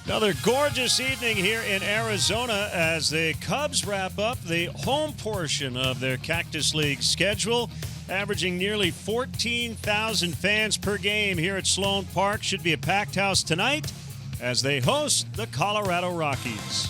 Another gorgeous evening here in Arizona as the Cubs wrap up the home portion of their Cactus League schedule, averaging nearly 14,000 fans per game here at Sloan Park. Should be a packed house tonight as they host the Colorado Rockies.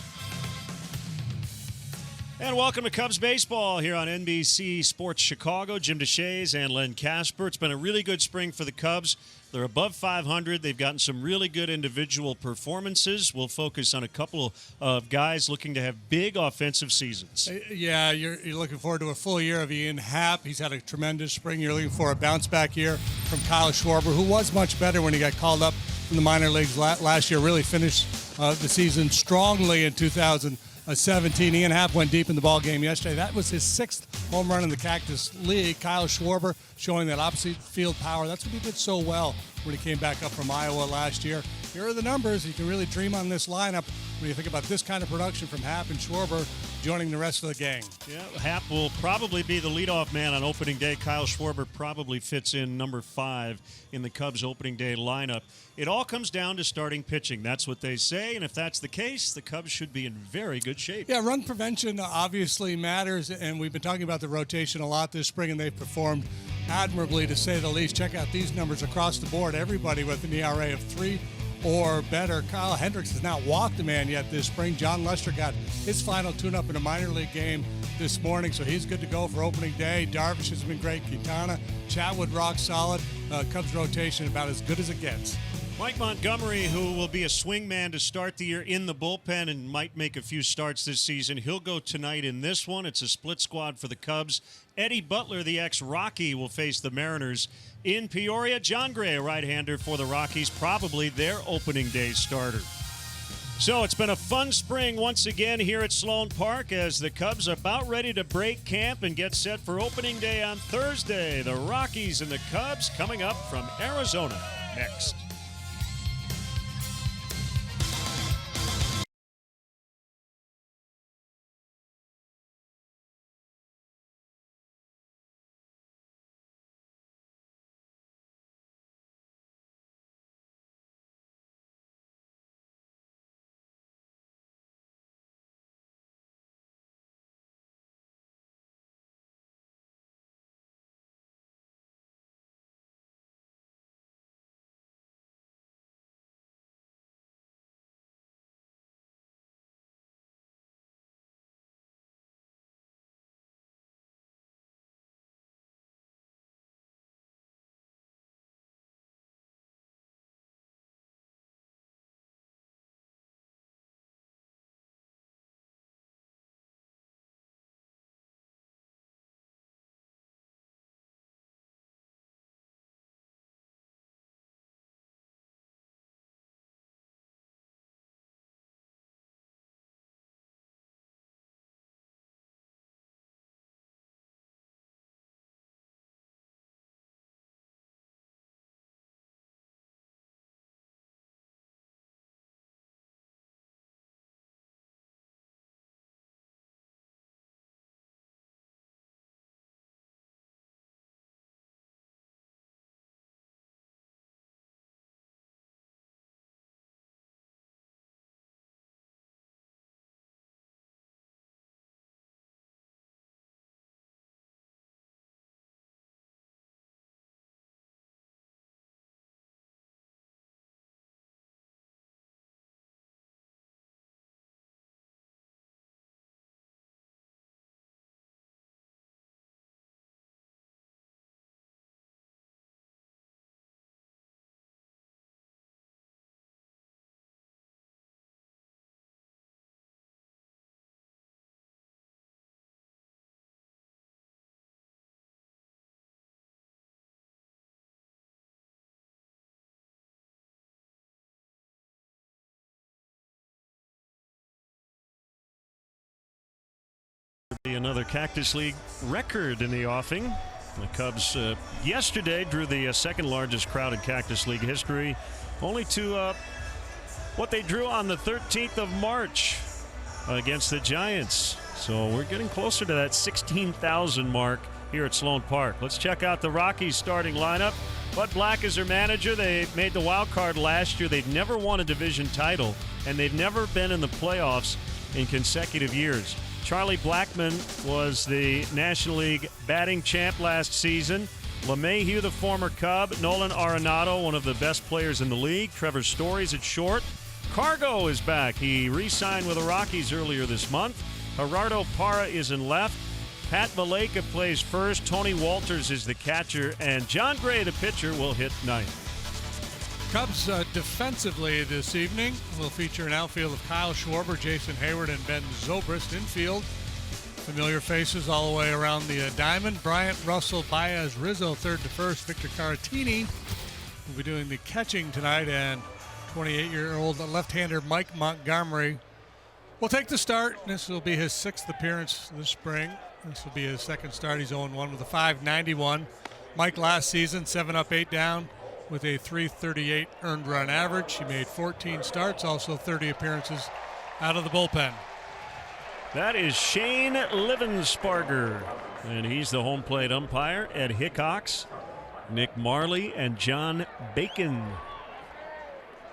And welcome to Cubs baseball here on NBC Sports Chicago. Jim DeShays and Len Casper. It's been a really good spring for the Cubs. They're above 500. They've gotten some really good individual performances. We'll focus on a couple of guys looking to have big offensive seasons. Yeah, you're looking forward to a full year of Ian Happ. He's had a tremendous spring. You're looking for a bounce-back year from Kyle Schwarber, who was much better when he got called up from the minor leagues last year. Really finished the season strongly in 2017. Ian Happ went deep in the ball game yesterday. That was his 6th home run in the Cactus League. Kyle Schwarber showing that opposite field power. That's what he did so well when he came back up from Iowa last year. Here are the numbers. You can really dream on this lineup when you think about this kind of production from Happ and Schwarber joining the rest of the gang. Yeah, Happ will probably be the leadoff man on opening day. Kyle Schwarber probably fits in number 5 in the Cubs opening day lineup. It all comes down to starting pitching. That's what they say, and if that's the case, the Cubs should be in very good shape. Yeah, run prevention obviously matters, and we've been talking about the rotation a lot this spring, and they've performed admirably, to say the least. Check out these numbers across the board. Everybody with an ERA of 3 or better. Kyle Hendricks has not walked a man yet this spring. John Lester got his final tune-up in a minor league game this morning, so he's good to go for opening day. Darvish has been great. Quintana, Chatwood, rock solid. Cubs rotation about as good as it gets. Mike Montgomery, who will be a swingman to start the year in the bullpen and might make a few starts this season, he'll go tonight in this one. It's a split squad for the Cubs. Eddie Butler, the ex-Rocky, will face the Mariners in Peoria. John Gray, a right-hander for the Rockies, probably their opening day starter. So it's been a fun spring once again here at Sloan Park as the Cubs are about ready to break camp and get set for opening day on Thursday. The Rockies and the Cubs coming up from Arizona next. Another Cactus League record in the offing. The Cubs yesterday drew the second largest crowd in Cactus League history, only to what they drew on the 13th of March against the Giants. So we're getting closer to that 16,000 mark here at Sloan Park. Let's check out the Rockies starting lineup. Bud Black is their manager. They made the wild card last year. They've never won a division title, and they've never been in the playoffs in consecutive years. Charlie Blackmon was the National League batting champ last season. LeMahieu, the former Cub. Nolan Arenado, one of the best players in the league. Trevor Story's at short. Cargo is back. He re-signed with the Rockies earlier this month. Gerardo Parra is in left. Pat Valaika plays first. Tony Walters is the catcher. And John Gray, the pitcher, will hit ninth. Cubs defensively this evening will feature an outfield of Kyle Schwarber, Jason Hayward, and Ben Zobrist. Infield, familiar faces all the way around the diamond. Bryant, Russell, Baez, Rizzo, third to first. Victor Caratini will be doing the catching tonight. And 28-year-old left-hander Mike Montgomery will take the start. This will be his 6th appearance this spring. This will be his 2nd start. He's 0-1 with a .591. Mike last season, 7 up, 8 down with a .338 earned run average. He made 14 starts, also 30 appearances out of the bullpen. That is Shane Livensparger, and he's the home plate umpire. Ed Hickox, Nick Marley, and John Bacon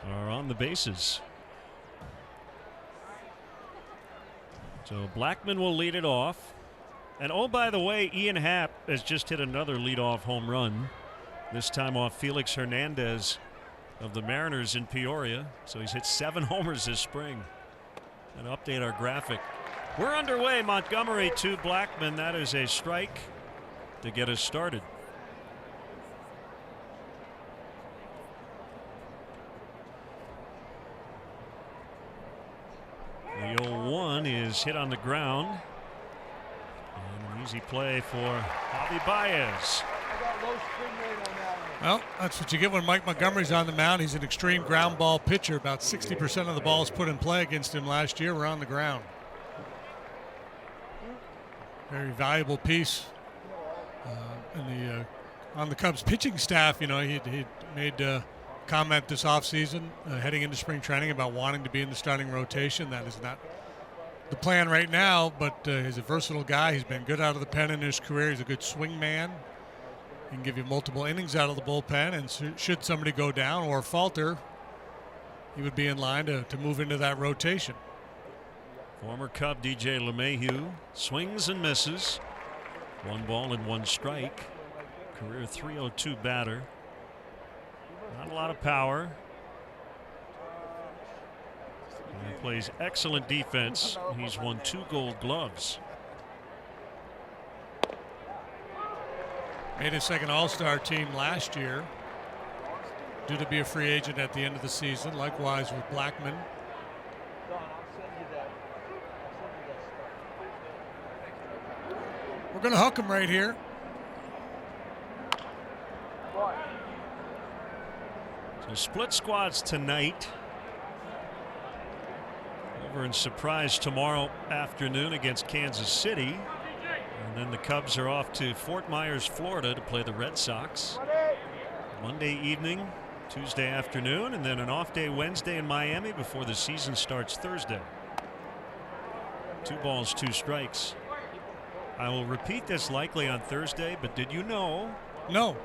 are on the bases. So Blackmon will lead it off. And oh, by the way, Ian Happ has just hit another leadoff home run, this time off Felix Hernandez of the Mariners in Peoria. So he's hit 7 homers this spring. And update our graphic. We're underway. Montgomery to Blackmon. That is a strike to get us started. The 0-1 is hit on the ground. And an easy play for Javi Baez. Well, that's what you get when Mike Montgomery's on the mound. He's an extreme ground ball pitcher. About 60% of the balls put in play against him last year were on the ground. Very valuable piece on the Cubs pitching staff. You know, he made a comment this offseason heading into spring training about wanting to be in the starting rotation. That is not the plan right now, but he's a versatile guy. He's been good out of the pen in his career. He's a good swing man. He can give you multiple innings out of the bullpen, and should somebody go down or falter, he would be in line to move into that rotation. Former Cub DJ LeMahieu swings and misses. 1 ball and 1 strike. Career .302 batter. Not a lot of power. He plays excellent defense. He's won 2 Gold Gloves. Made his 2nd All-Star team last year. Due to be a free agent at the end of the season. Likewise with Blackmon. We're going to hook him right here. So split squads tonight. Over in surprise tomorrow afternoon against Kansas City. And then the Cubs are off to Fort Myers, Florida to play the Red Sox. Monday evening, Tuesday afternoon, and then an off day Wednesday in Miami before the season starts Thursday. 2 balls, 2 strikes. I will repeat this likely on Thursday, but did you know? No.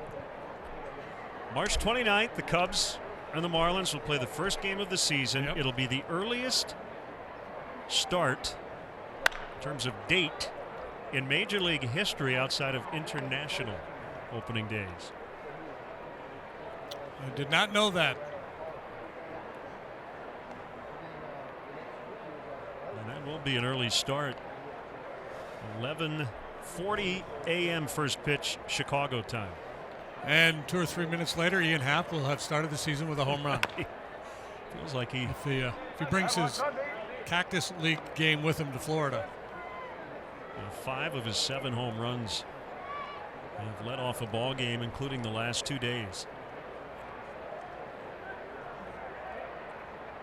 March 29th, the Cubs and the Marlins will play the first game of the season. Yep. It'll be the earliest start in terms of date in Major League history outside of international opening days. I did not know that. And that will be an early start. 11:40 a.m. first pitch Chicago time. And 2 or 3 minutes later, Ian Happ will have started the season with a home run. Feels like if he brings his Cactus League game with him to Florida. 5 of his 7 home runs have led off a ball game, including the last 2 days.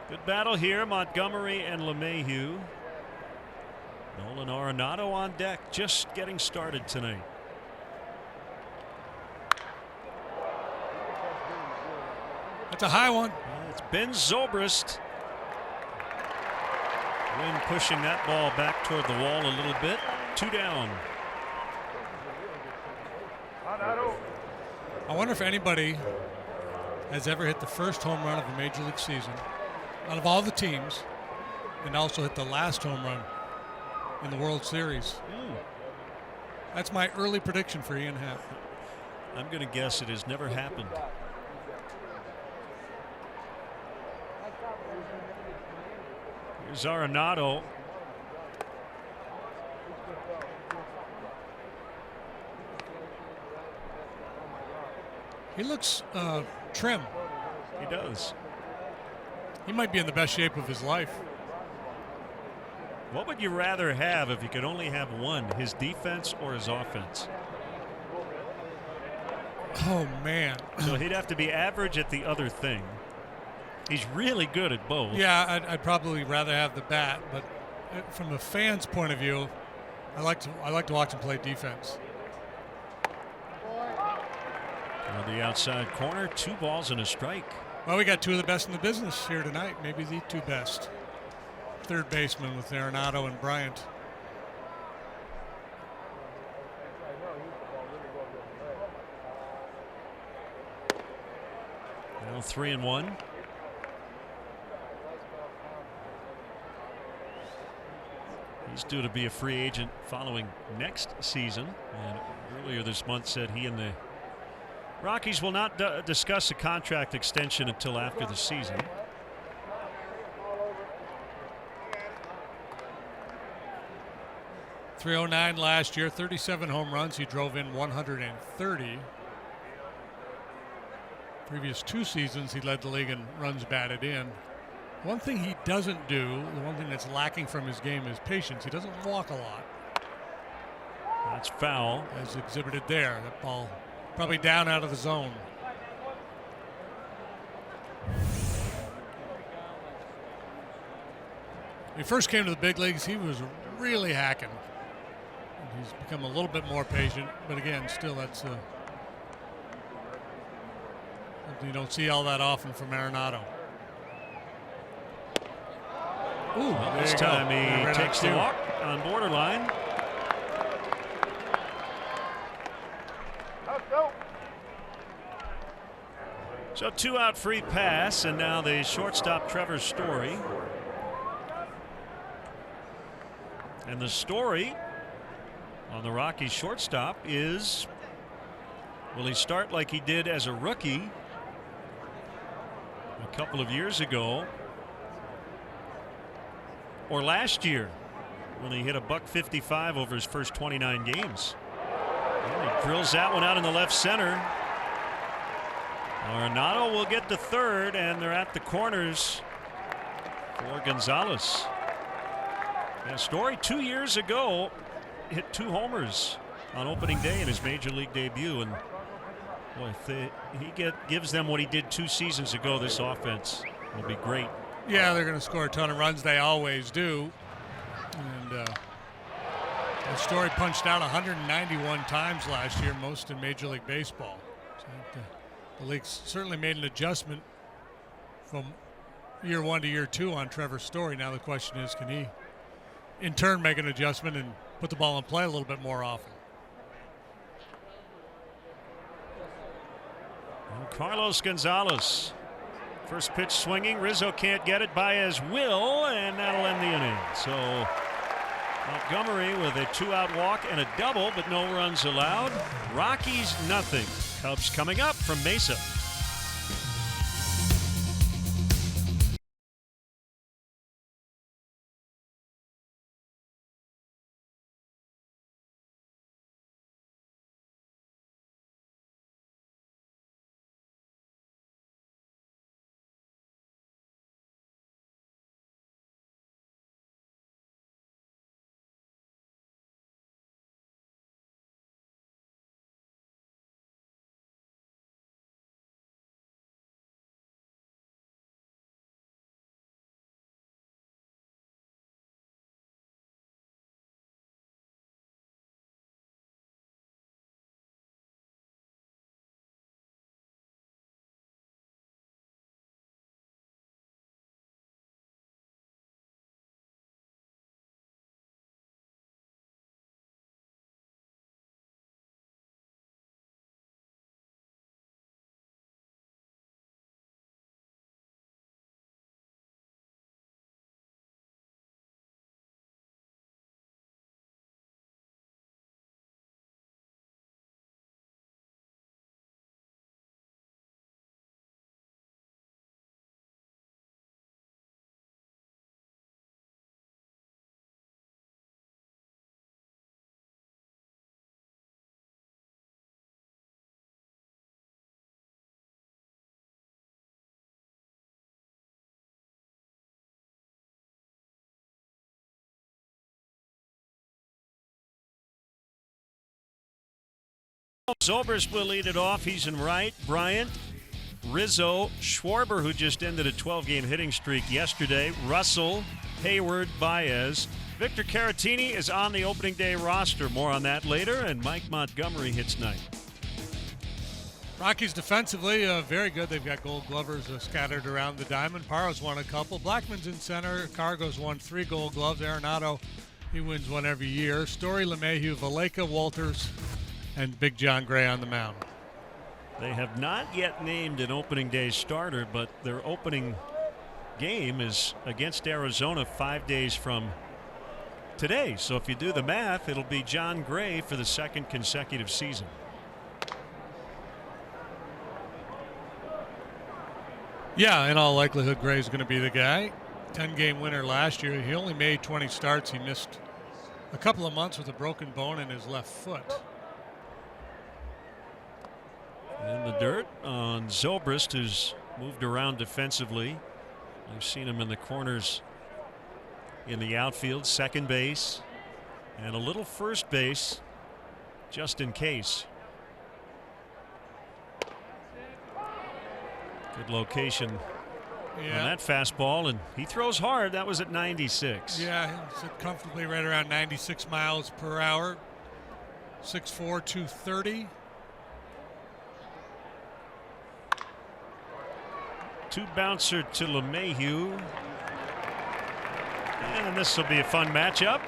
Good battle here, Montgomery and LeMahieu. Nolan Arenado on deck, just getting started tonight. That's a high one. It's Ben Zobrist. Wind pushing that ball back toward the wall a little bit. 2 down. I wonder if anybody has ever hit the first home run of a major league season out of all the teams, and also hit the last home run in the World Series. That's my early prediction for Ian Happ. I'm going to guess it has never happened. Here's Arenado. He looks trim. He does. He might be in the best shape of his life. What would you rather have if you could only have one, his defense or his offense? Oh, man. So he'd have to be average at the other thing. He's really good at both. Yeah, I'd probably rather have the bat, but from a fan's point of view, I like to watch him play defense. On the outside corner, 2 balls and a strike. Well, we got 2 of the best in the business here tonight, maybe the 2 best. Third baseman with Arenado and Bryant. Now 3-1. He's due to be a free agent following next season. And earlier this month said he and the Rockies will not discuss a contract extension until after the season. .309 last year, 37 home runs. He drove in 130. Previous 2 seasons, he led the league in runs batted in. One thing he doesn't do, the one thing that's lacking from his game, is patience. He doesn't walk a lot. That's foul. As exhibited there. That ball probably down out of the zone. When he first came to the big leagues, he was really hacking. He's become a little bit more patient, but again, still that's you don't see all that often from Arenado. Ooh, well, this time he takes the walk on borderline. So 2-out free pass, and now the shortstop Trevor Story. And the story on the Rockies shortstop is, will he start like he did as a rookie a couple of years ago, or last year when he hit a .155 over his first 29 games? And he drills that one out in the left center. Arenado will get to third, and they're at the corners for Gonzalez. And Story 2 years ago hit 2 homers on opening day in his major league debut, and boy, if he gives them what he did 2 seasons ago, this offense will be great. Yeah, they're going to score a ton of runs. They always do. And Story punched out 191 times last year, most in Major League Baseball. So the league certainly made an adjustment from year 1 to year 2 on Trevor Story. Now the question is, can he in turn make an adjustment and put the ball in play a little bit more often? And Carlos Gonzalez, first pitch swinging. Rizzo can't get it. Baez will, and that'll end the inning. So Montgomery with a 2-out walk and a double, but no runs allowed. Rockies nothing. Cubs coming up from Mesa. Zobrist will lead it off. He's in right. Bryant, Rizzo, Schwarber, who just ended a 12-game hitting streak yesterday. Russell, Hayward, Baez. Victor Caratini is on the opening day roster. More on that later. And Mike Montgomery hits ninth. Rockies defensively very good. They've got Gold Glovers scattered around the diamond. Parra's won a couple. Blackman's in center. Cargo's won 3 Gold Gloves. Arenado, he wins one every year. Story, LeMahieu, Valleca, Walters, and Big John Gray on the mound. They have not yet named an opening day starter, but their opening game is against Arizona 5 days from today. So if you do the math, it'll be John Gray for the second consecutive season. Yeah, in all likelihood, Gray's going to be the guy. 10-game winner last year. He only made 20 starts. He missed a couple of months with a broken bone in his left foot. In the dirt on Zobrist, who's moved around defensively. I've seen him in the corners in the outfield, second base, and a little first base just in case. Good location on that fastball, and he throws hard. That was at 96. Yeah, he's comfortably right around 96 miles per hour. 6'4", 230. Two bouncer to LeMahieu. And this will be a fun matchup.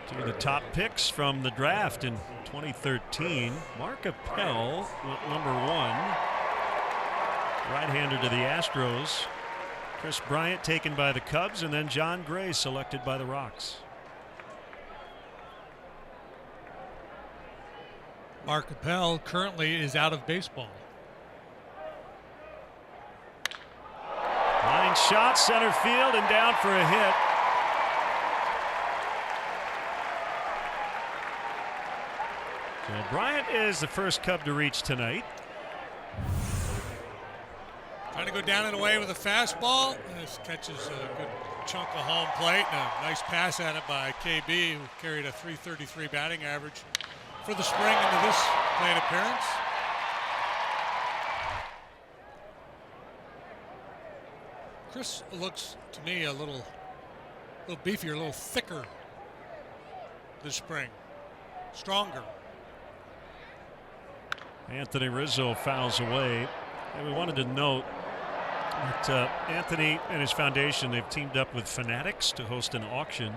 Two of the top picks from the draft in 2013. Mark Appel went number 1. Right-hander to the Astros. Chris Bryant taken by the Cubs, and then John Gray selected by the Rocks. Mark Appel currently is out of baseball. Line shot, center field, and down for a hit. So Bryant is the first Cub to reach tonight. Trying to go down and away with a fastball. This catches a good chunk of home plate. And a nice pass at it by KB, who carried a .333 batting average for the spring into this plate appearance. Chris looks to me a little beefier, a little thicker this spring. Stronger. Anthony Rizzo fouls away. And we wanted to note that Anthony and his foundation, they've teamed up with Fanatics to host an auction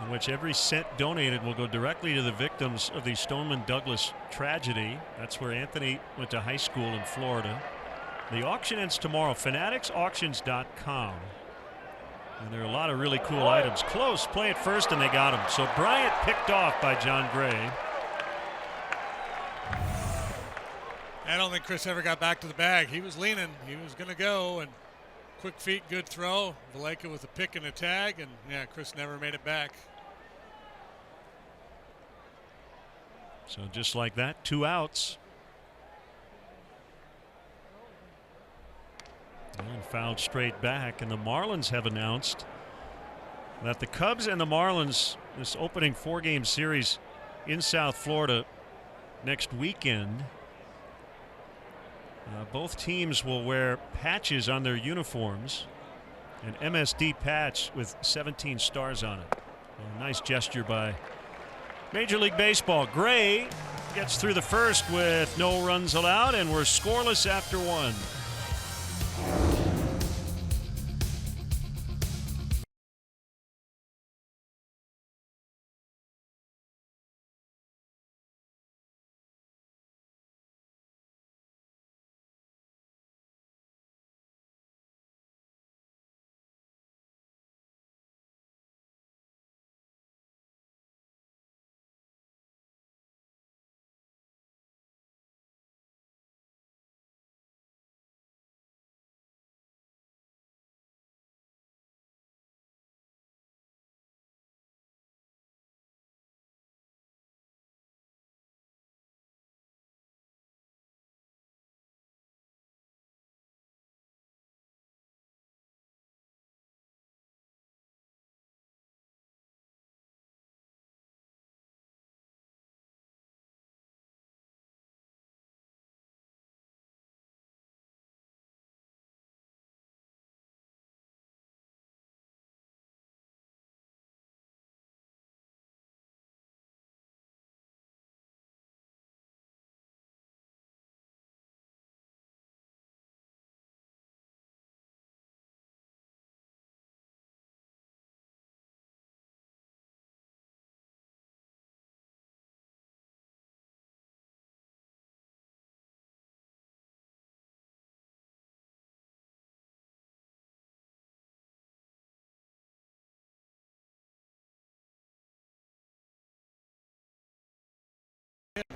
in which every cent donated will go directly to the victims of the Stoneman Douglas tragedy. That's where Anthony went to high school in Florida. The auction ends tomorrow. FanaticsAuctions.com. And there are a lot of really cool items. Close play at first, and they got him. So Bryant picked off by John Gray. I don't think Chris ever got back to the bag. He was leaning. He was going to go, and quick feet, good throw. Valleca with a pick and a tag, and yeah, Chris never made it back. So just like that, 2 outs. And fouled straight back, and the Marlins have announced that the Cubs and the Marlins, this opening 4-game series in South Florida next weekend, both teams will wear patches on their uniforms, an MSD patch with 17 stars on it. A nice gesture by Major League Baseball. Gray gets through the first with no runs allowed, and we're scoreless after 1.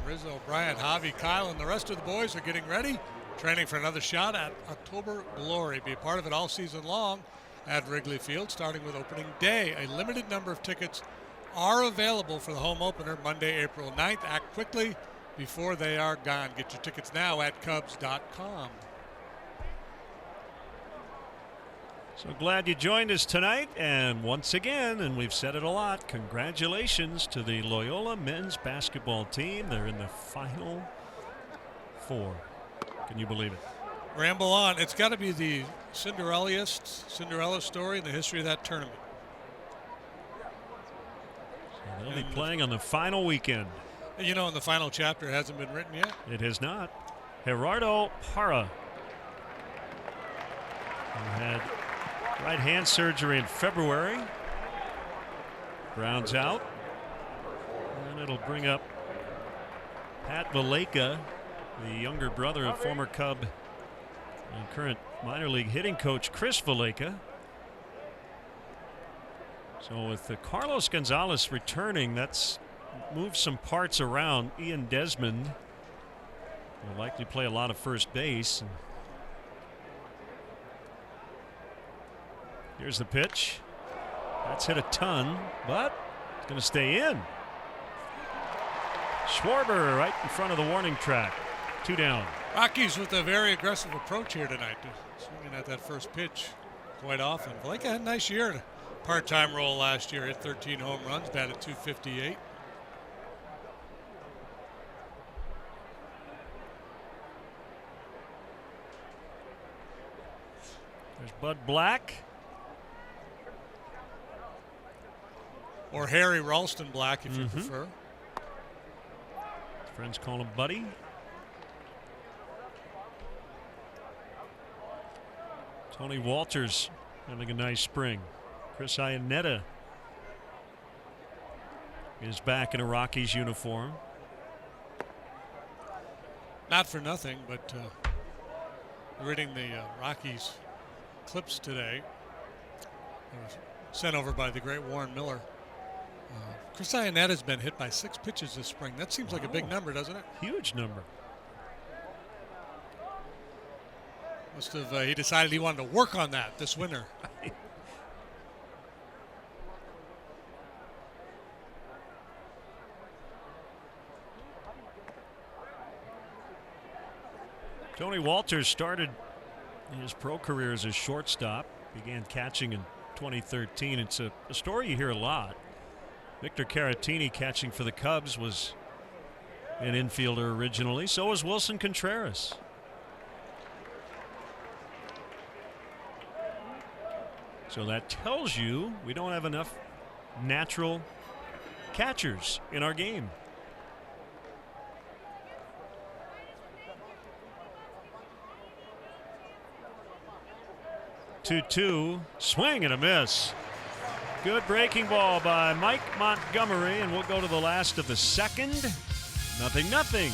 Rizzo, Bryant, Javi, Kyle, and the rest of the boys are getting ready, training for another shot at October Glory. Be a part of it all season long at Wrigley Field, starting with opening day. A limited number of tickets are available for the home opener Monday, April 9th. Act quickly before they are gone. Get your tickets now at Cubs.com. So glad you joined us tonight. And once again, and we've said it a lot, congratulations to the Loyola men's basketball team. They're in the Final Four. Can you believe it? Ramble on. It's got to be the Cinderella story in the history of that tournament. So they'll be playing on the final weekend. You know, in the final chapter, it hasn't been written yet. It has not. Gerardo Parra, who had right hand surgery in February, grounds out, and it'll bring up Pat Valleca, the younger brother of former Cub and current minor league hitting coach Chris Valleca. So with Carlos Gonzalez returning, that's moved some parts around. Ian Desmond will likely play a lot of first base. Here's the pitch. That's hit a ton, but it's going to stay in. Schwarber right in front of the warning track. 2 down. Rockies with a very aggressive approach here tonight, swinging at that first pitch quite often. Valleca had a nice year in a part-time role last year. Hit 13 home runs, batted .258. There's Bud Black. Or Harry Ralston Black, if you prefer. Friends call him Buddy. Tony Walters having a nice spring. Chris Iannetta is back in a Rockies uniform. Not for nothing, but reading the Rockies clips today, sent over by the great Warren Miller. Chris Iannetta has been hit by 6 pitches this spring. That seems like a big number, doesn't it? Huge number. Must have he decided he wanted to work on that this winter. Tony Walters started his pro career as a shortstop. Began catching in 2013. It's a story you hear a lot. Victor Caratini, catching for the Cubs, was an infielder originally. So was Wilson Contreras. So that tells you we don't have enough natural catchers in our game. 2-2, swing and a miss. Good breaking ball by Mike Montgomery, and we'll go to the last of the second. 0-0.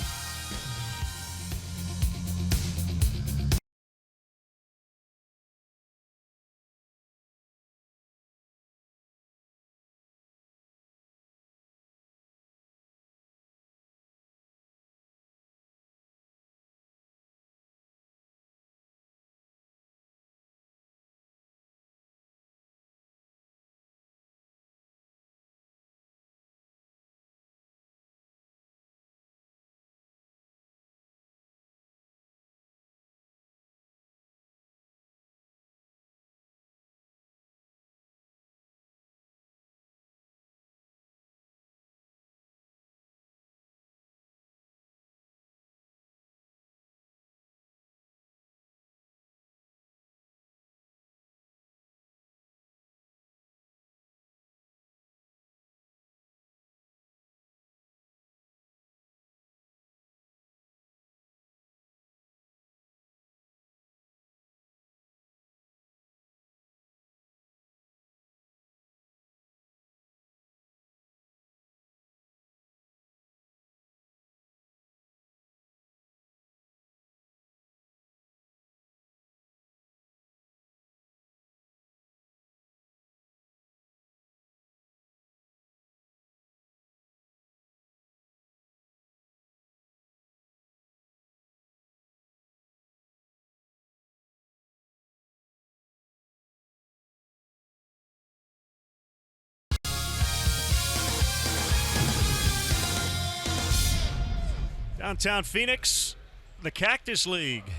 Downtown Phoenix, the Cactus League.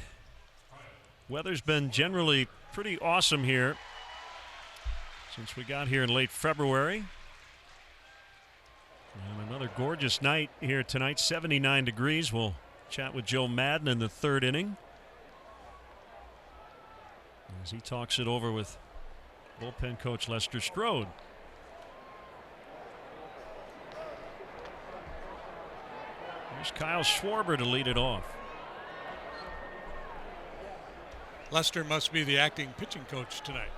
Weather's been generally pretty awesome here since we got here in late February. And another gorgeous night here tonight, 79 degrees. We'll chat with Joe Madden in the third inning as he talks it over with bullpen coach Lester Strode. There's Kyle Schwarber to lead it off. Lester must be the acting pitching coach tonight.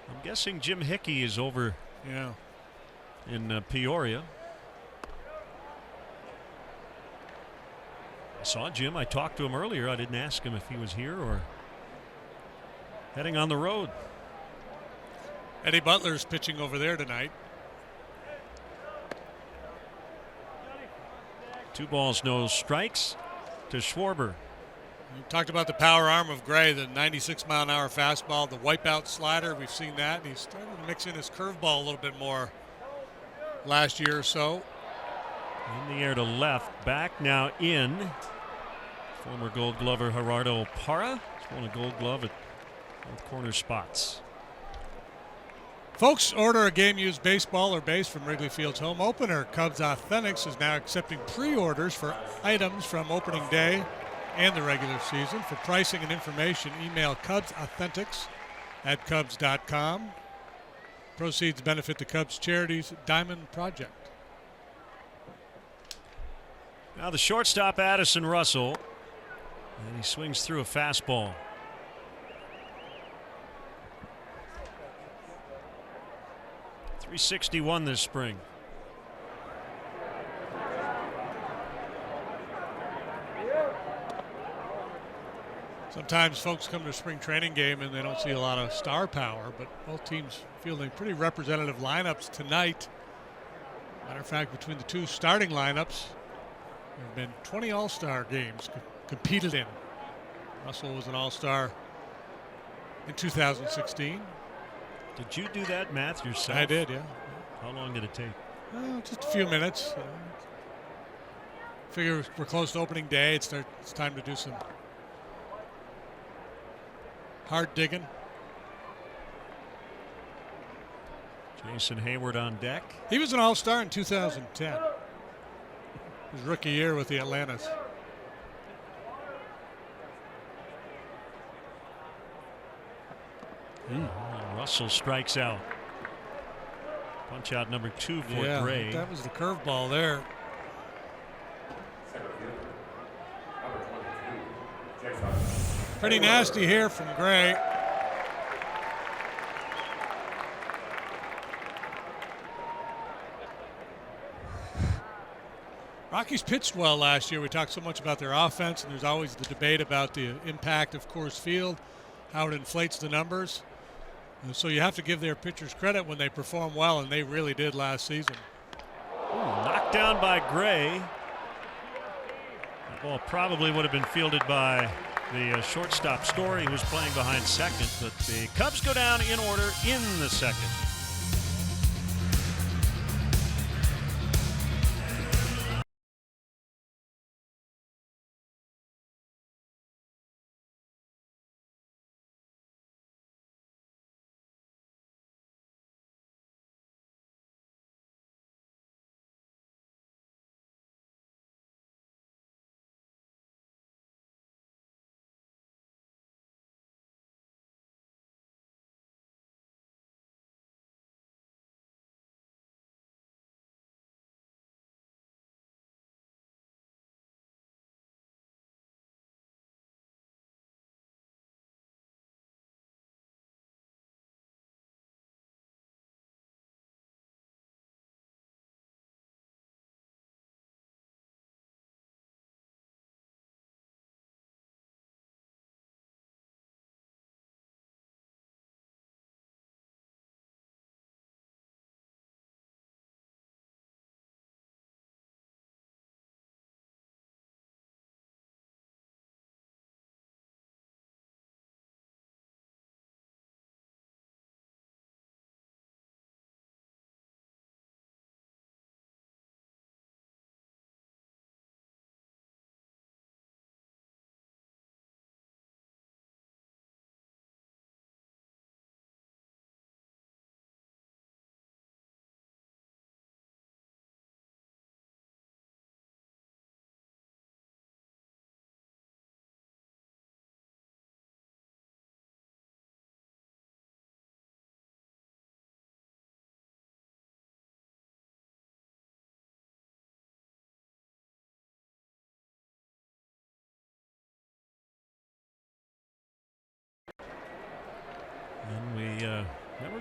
I'm guessing Jim Hickey is over in Peoria. I saw Jim. I talked to him earlier. I didn't ask him if he was here or heading on the road. Eddie Butler's pitching over there tonight. 2 balls, no strikes to Schwarber. We talked about the power arm of Gray, the 96-mile-an-hour fastball, the wipeout slider. We've seen that. And he's starting to mix in his curveball a little bit more last year or so. In the air to left, back now in. Former Gold Glover Gerardo Parra. He's won a Gold Glove at both corner spots. Folks, order a game-used baseball or base from Wrigley Field's home opener. Cubs Authentics is now accepting pre-orders for items from opening day and the regular season. For pricing and information, email cubsauthentics@cubs.com. Proceeds benefit the Cubs Charities Diamond Project. Now the shortstop, Addison Russell, and he swings through a fastball. .361 this spring. Sometimes folks come to a spring training game and they don't see a lot of star power, but both teams fielding pretty representative lineups tonight. Matter of fact, between the two starting lineups, there have been 20 all-star games competed in. Russell was an all-star in 2016. Did you do that math yourself? I did, yeah. How long did it take? Just a few minutes. Figure we're close to opening day. It's time to do some hard digging. Jason Hayward on deck. He was an all-star in 2010. His rookie year with the Atlantis. Russell strikes out. Punch out number 2 for Gray. That was the curveball there. Pretty nasty here from Gray. Rockies pitched well last year. We talked so much about their offense, and there's always the debate about the impact of Coors Field, how it inflates the numbers. And so you have to give their pitchers credit when they perform well, and they really did last season. Knocked down by Gray. That ball probably would have been fielded by the shortstop Story, who was playing behind second, but the Cubs go down in order in the second.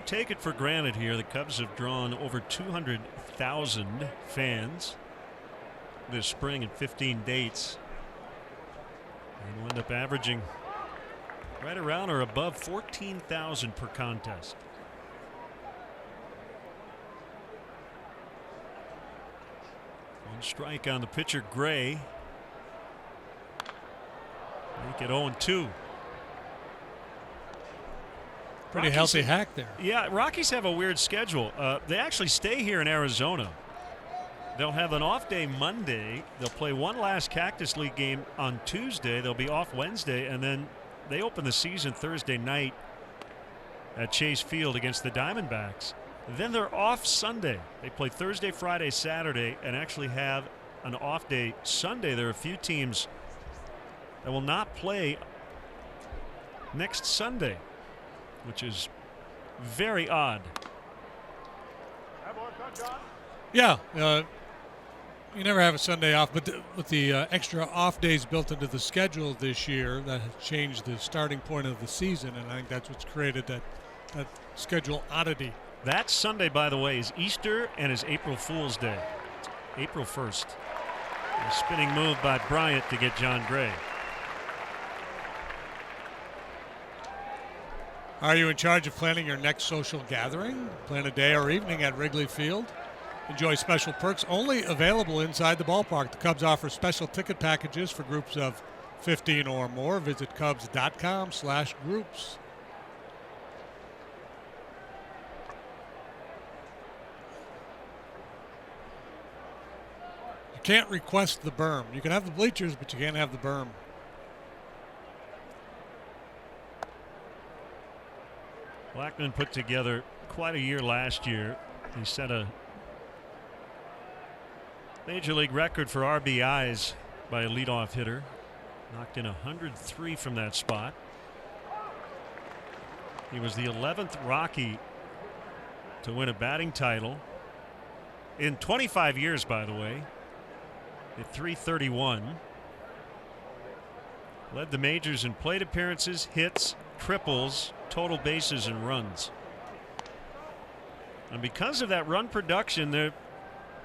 take it for granted here. The Cubs have drawn over 200,000 fans this spring in 15 dates. And will end up averaging right around or above 14,000 per contest. One strike on the pitcher, Gray. Make it 0-2. Pretty healthy hack there. Yeah, Rockies have a weird schedule. They actually stay here in Arizona. They'll have an off day Monday. They'll play one last Cactus League game on Tuesday. They'll be off Wednesday, and then they open the season Thursday night at Chase Field against the Diamondbacks. Then they're off Sunday. They play Thursday, Friday, Saturday, and actually have an off day Sunday. There are a few teams that will not play next Sunday, which is very odd. Yeah, you never have a Sunday off, but with the extra off days built into the schedule this year, that has changed the starting point of the season, and I think that's what's created that schedule oddity. That Sunday, by the way, is Easter and is April Fool's Day. It's April 1st. A spinning move by Bryant to get John Gray. Are you in charge of planning your next social gathering? Plan a day or evening at Wrigley Field. Enjoy special perks only available inside the ballpark. The Cubs offer special ticket packages for groups of 15 or more. Visit Cubs.com/groups. You can't request the berm. You can have the bleachers, but you can't have the berm. Blackman put together quite a year last year. He set a major league record for RBIs by a leadoff hitter. Knocked in 103 from that spot. He was the 11th Rocky to win a batting title in 25 years, by the way, at .331. Led the majors in plate appearances, hits, triples, total bases, and runs. And because of that run production, there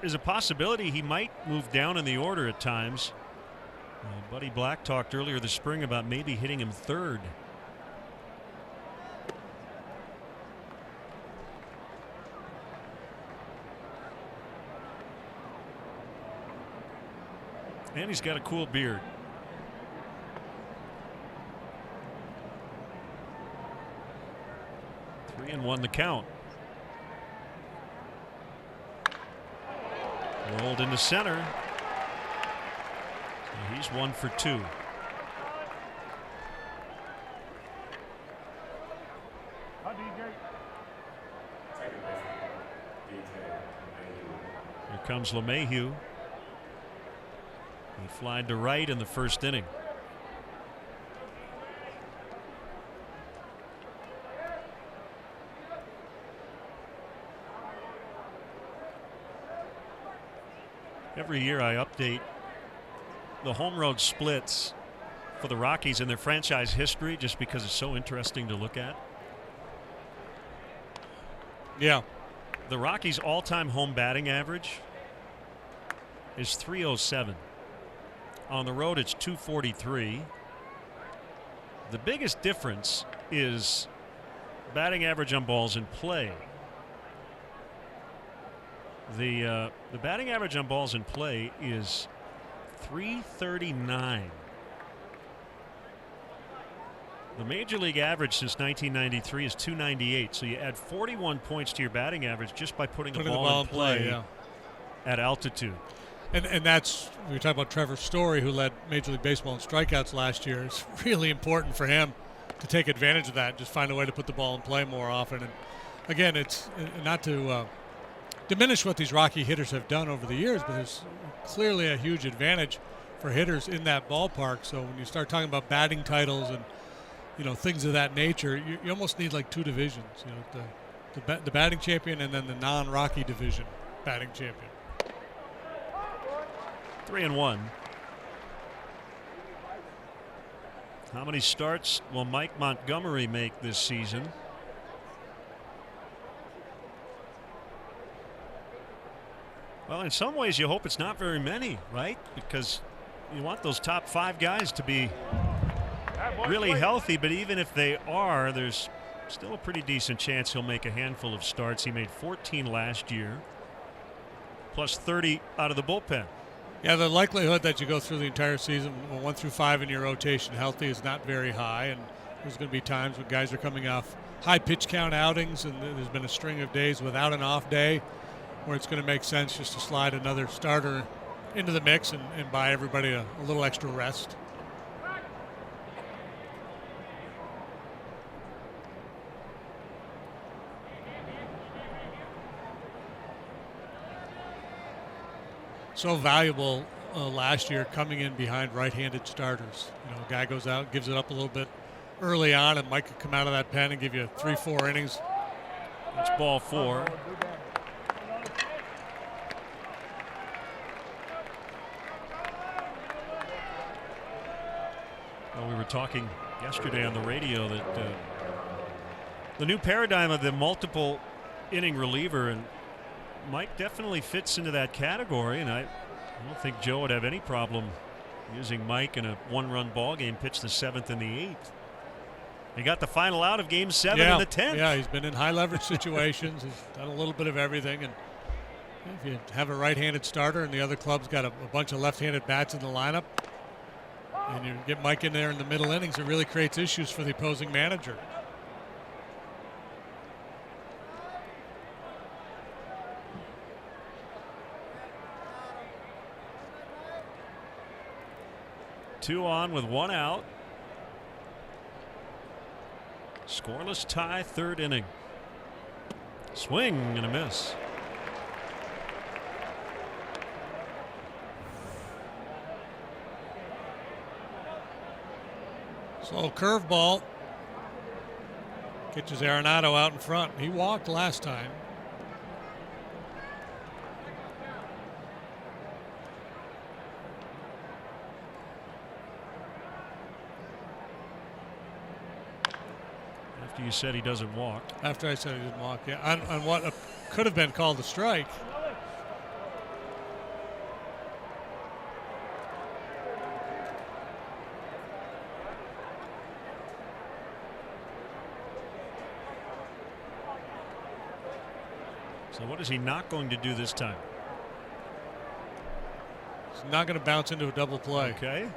is a possibility he might move down in the order at times. Buddy Black talked earlier this spring about maybe hitting him third. And he's got a cool beard. Three and one the count. Rolled into center. So he's 1 for 2. Here comes LeMahieu. He flied to right in the first inning. Every year I update the home road splits for the Rockies in their franchise history just because it's so interesting to look at. Yeah. The Rockies' all-time home batting average is .307. On the road it's .243. The biggest difference is batting average on balls in play. The batting average on balls in play is .339. The major league average since 1993 is .298. So you add 41 points to your batting average just by putting the ball in play yeah. at altitude. And that's, we were talking about Trevor Story, who led Major League Baseball in strikeouts last year. It's really important for him to take advantage of that and just find a way to put the ball in play more often. And again, it's not to diminish what these Rocky hitters have done over the years, but there's clearly a huge advantage for hitters in that ballpark. So when you start talking about batting titles and things of that nature, you almost need like two divisions. The batting champion and then the non-Rocky division batting champion. 3-1. How many starts will Mike Montgomery make this season? in some ways, you hope it's not very many, right? Because you want those top 5 guys to be really healthy, but even if they are, there's still a pretty decent chance he'll make a handful of starts. He made 14 last year, plus 30 out of the bullpen. Yeah, the likelihood that you go through the entire season 1 through 5 in your rotation healthy is not very high, and there's going to be times when guys are coming off high pitch count outings, and there's been a string of days without an off day where it's going to make sense just to slide another starter into the mix and buy everybody a little extra rest. So valuable last year coming in behind right-handed starters. You know, a guy goes out, gives it up a little bit early on, and Mike could come out of that pen and give you 3-4 innings. It's ball 4. Well, we were talking yesterday on the radio that the new paradigm of the multiple inning reliever, and Mike definitely fits into that category, and I don't think Joe would have any problem using Mike in a 1-run ball game, pitch the 7th and the 8th. He got the final out of Game 7 and the 10th. Yeah, he's been in high leverage situations. He's done a little bit of everything, and if you have a right-handed starter and the other club's got a bunch of left-handed bats in the lineup, and you get Mike in there in the middle innings, it really creates issues for the opposing manager. Two on with 1 out. Scoreless tie, 3rd inning. Swing and a miss. So curveball catches Arenado out in front. He walked last time. After you said he doesn't walk. After I said he didn't walk, yeah. On what could have been called a strike. So what is he not going to do this time? He's not going to bounce into a double play. Okay.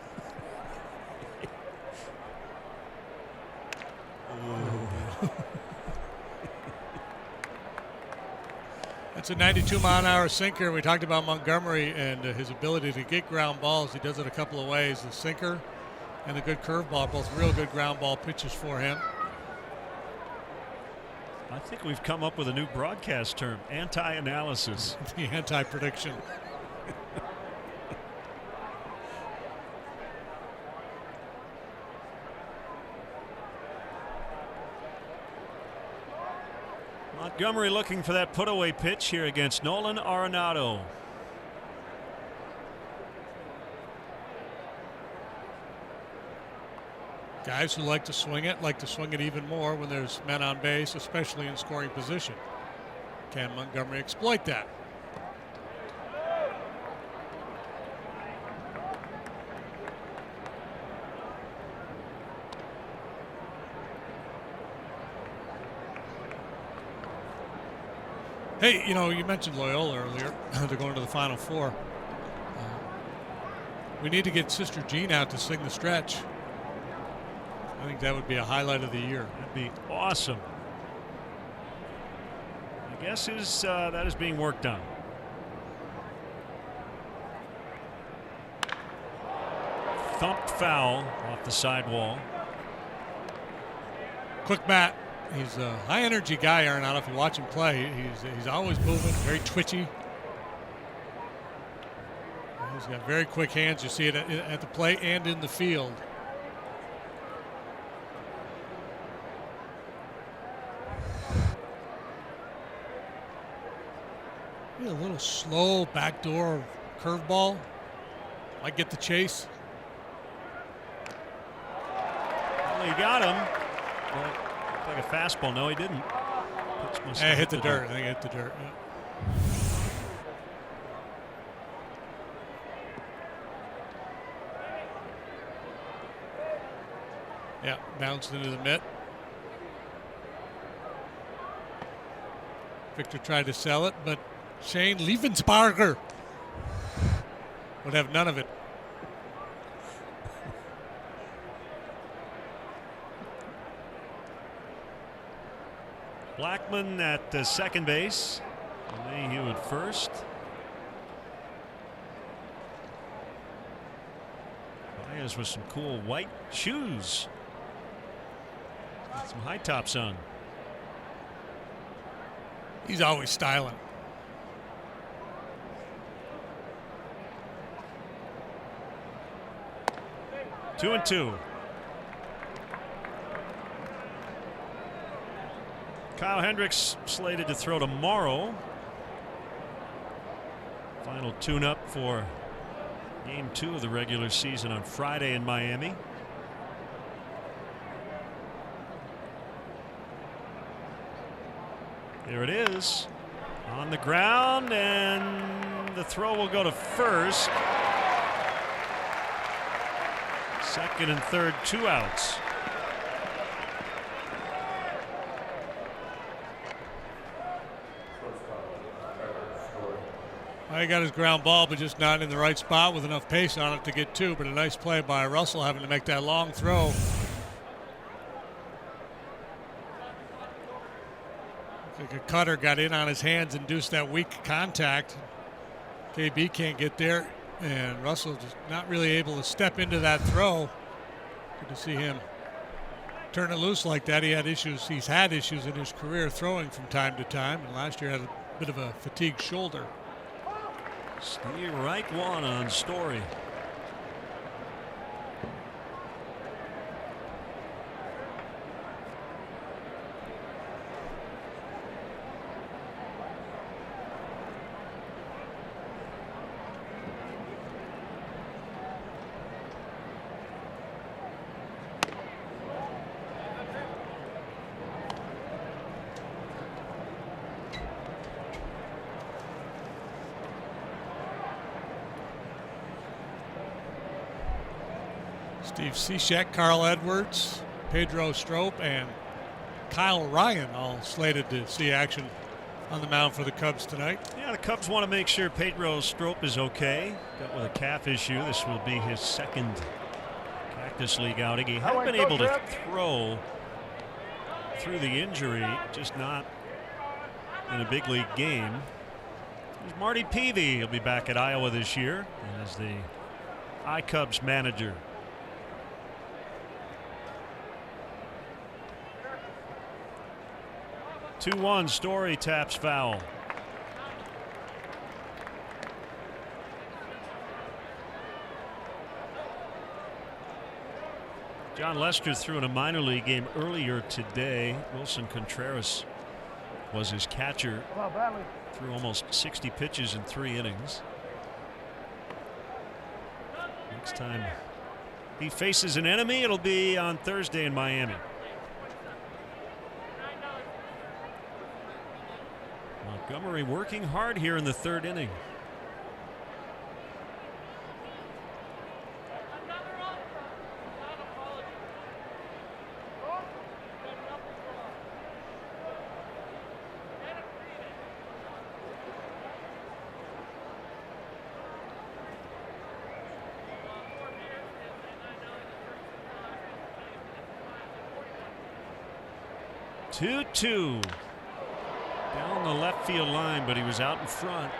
That's a 92-mile-an-hour sinker. We talked about Montgomery and his ability to get ground balls. He does it a couple of ways. The sinker and the good curveball, both real good ground ball pitches for him. I think we've come up with a new broadcast term, anti-analysis. The anti-prediction. Montgomery looking for that put-away pitch here against Nolan Arenado. Guys who like to swing it even more when there's men on base, especially in scoring position. Can Montgomery exploit that? Hey, you know, you mentioned Loyola earlier. They're going to the Final Four. We need to get Sister Jean out to sing the stretch. I think that would be a highlight of the year. That'd be awesome. My guess is that is being worked on. Thumped foul off the sidewall. Quick bat. He's a high-energy guy, Arenado. If you watch him play, he's always moving, very twitchy. He's got very quick hands. You see it at the plate and in the field. A little slow backdoor curveball. Might get the chase. Well, he got him. But like a fastball. No, he didn't. Hit the dirt. I think it hit the dirt. Yeah. Yeah, bounced into the mitt. Victor tried to sell it, but Shane Liefensparger would have none of it. Blackman at second base. Mayhew at first. Baez with some cool white shoes. Got some high tops on. He's always styling. Two and two. Kyle Hendricks slated to throw tomorrow. Final tune-up for Game 2 of the regular season on Friday in Miami. There it is. On the ground, and the throw will go to first. Second and third, 2 outs. He got his ground ball, but just not in the right spot with enough pace on it to get 2. But a nice play by Russell having to make that long throw. I think a cutter got in on his hands, induced that weak contact. KB can't get there, and Russell just not really able to step into that throw. Good to see him turn it loose like that. He had issues. He's had issues in his career throwing from time to time, and last year had a bit of a fatigued shoulder. Steve Reich one on Story. Steve Cishek, Carl Edwards, Pedro Strop, and Kyle Ryan all slated to see action on the mound for the Cubs tonight. Yeah, the Cubs want to make sure Pedro Strop is okay. Got with a calf issue. This will be his second Cactus League outing. He had been able to throw through the injury, just not in a big league game. There's Marty Peavy. He'll be back at Iowa this year as the iCubs manager. 2-1. Story taps foul. John Lester threw in a minor league game earlier today. Wilson Contreras was his catcher. Threw almost 60 pitches in 3 innings. Next time he faces an enemy, it'll be on Thursday in Miami. Montgomery working hard here in the 3rd inning. Two. Down the left field line, but he was out in front.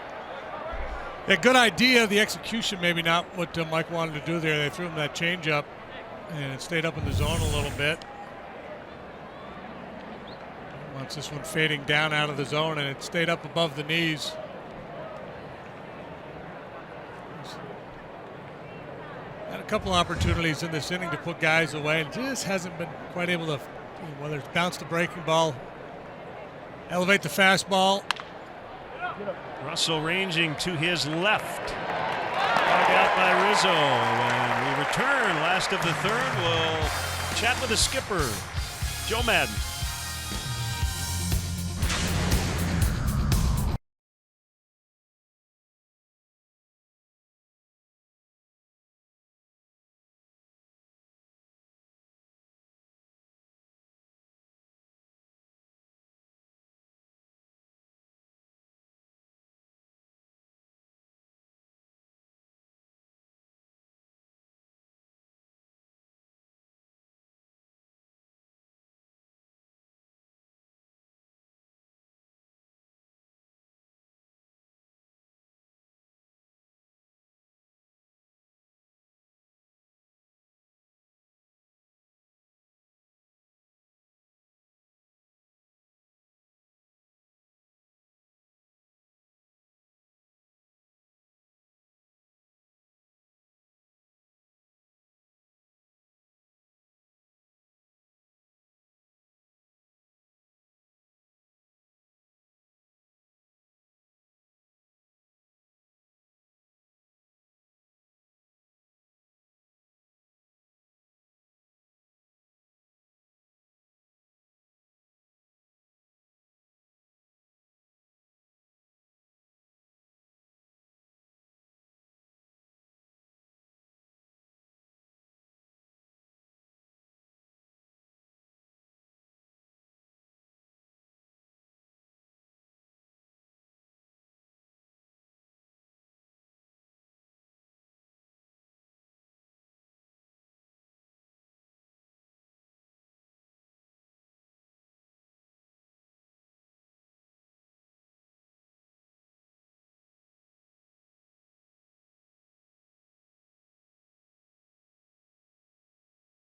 Yeah, good idea. The execution maybe not what Mike wanted to do there. They threw him that changeup, and it stayed up in the zone a little bit. Wants this one fading down out of the zone, and it stayed up above the knees. Had a couple opportunities in this inning to put guys away, and just hasn't been quite able to, whether it's bounce the breaking ball, elevate the fastball. Russell ranging to his left. Dug out by Rizzo. When we return, last of the 3rd, we'll chat with the skipper, Joe Madden.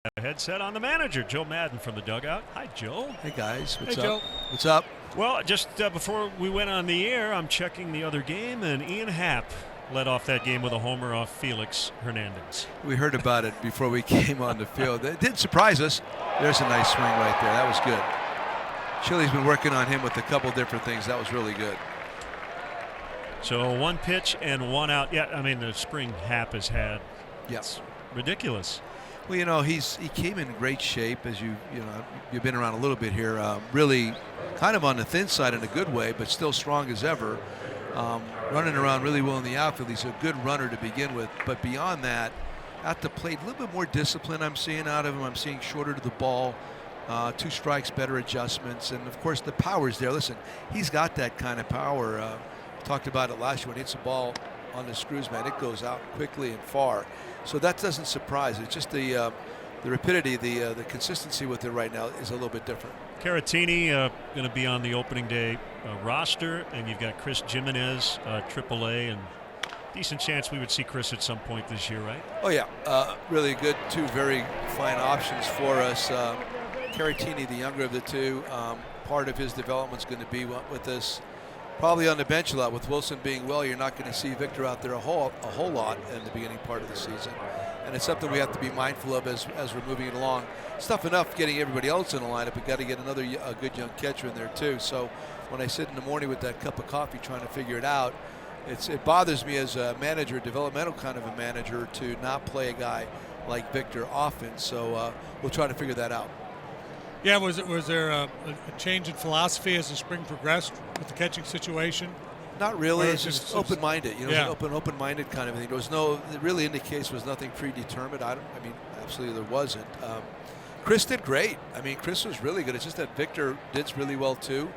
a headset on the manager, Joe Madden from the dugout. Hi, Joe. Hey guys, what's Hey, up? Joe. What's up? Well, just before we went on the air, I'm checking the other game, and Ian Happ led off that game with a homer off Felix Hernandez. We heard about it before we came on the field. It did surprise us. There's a nice swing right there. That was good. Chili's been working on him with a couple different things. That was really good. So 1 pitch and 1 out. Yeah, I mean, the spring Happ has had. Yes. Ridiculous. Well, you know, he came in great shape, as you've been around a little bit here. Really, kind of on the thin side in a good way, but still strong as ever. Running around really well in the outfield. He's a good runner to begin with, but beyond that, at the plate, a little bit more discipline I'm seeing out of him. I'm seeing shorter to the ball, 2 strikes, better adjustments, and of course the power's there. Listen, he's got that kind of power. Talked about it last year when he hits the ball on the screws, man. It goes out quickly and far. So that doesn't surprise. It's just the rapidity, the consistency with it right now is a little bit different. Caratini going to be on the opening day roster, and you've got Chris Jimenez, AAA, and decent chance we would see Chris at some point this year, right? Oh yeah, really good. 2 very fine options for us. Caratini, the younger of the 2, part of his development is going to be with us. Probably on the bench a lot. With Wilson being well, you're not going to see Victor out there a whole lot in the beginning part of the season, and it's something we have to be mindful of as we're moving it along. It's tough enough getting everybody else in the lineup, but got to get another good young catcher in there too. So when I sit in the morning with that cup of coffee trying to figure it out, it bothers me as a manager, developmental kind of a manager, to not play a guy like Victor often. So we'll try to figure that out. Yeah, was there a change in philosophy as the spring progressed with the catching situation? Not really. Or It's just open-minded. You know, yeah. it's an open-minded kind of thing. There was no, really in the case was nothing predetermined. I mean, absolutely there wasn't. Chris did great. I mean, Chris was really good. It's just that Victor did really well too.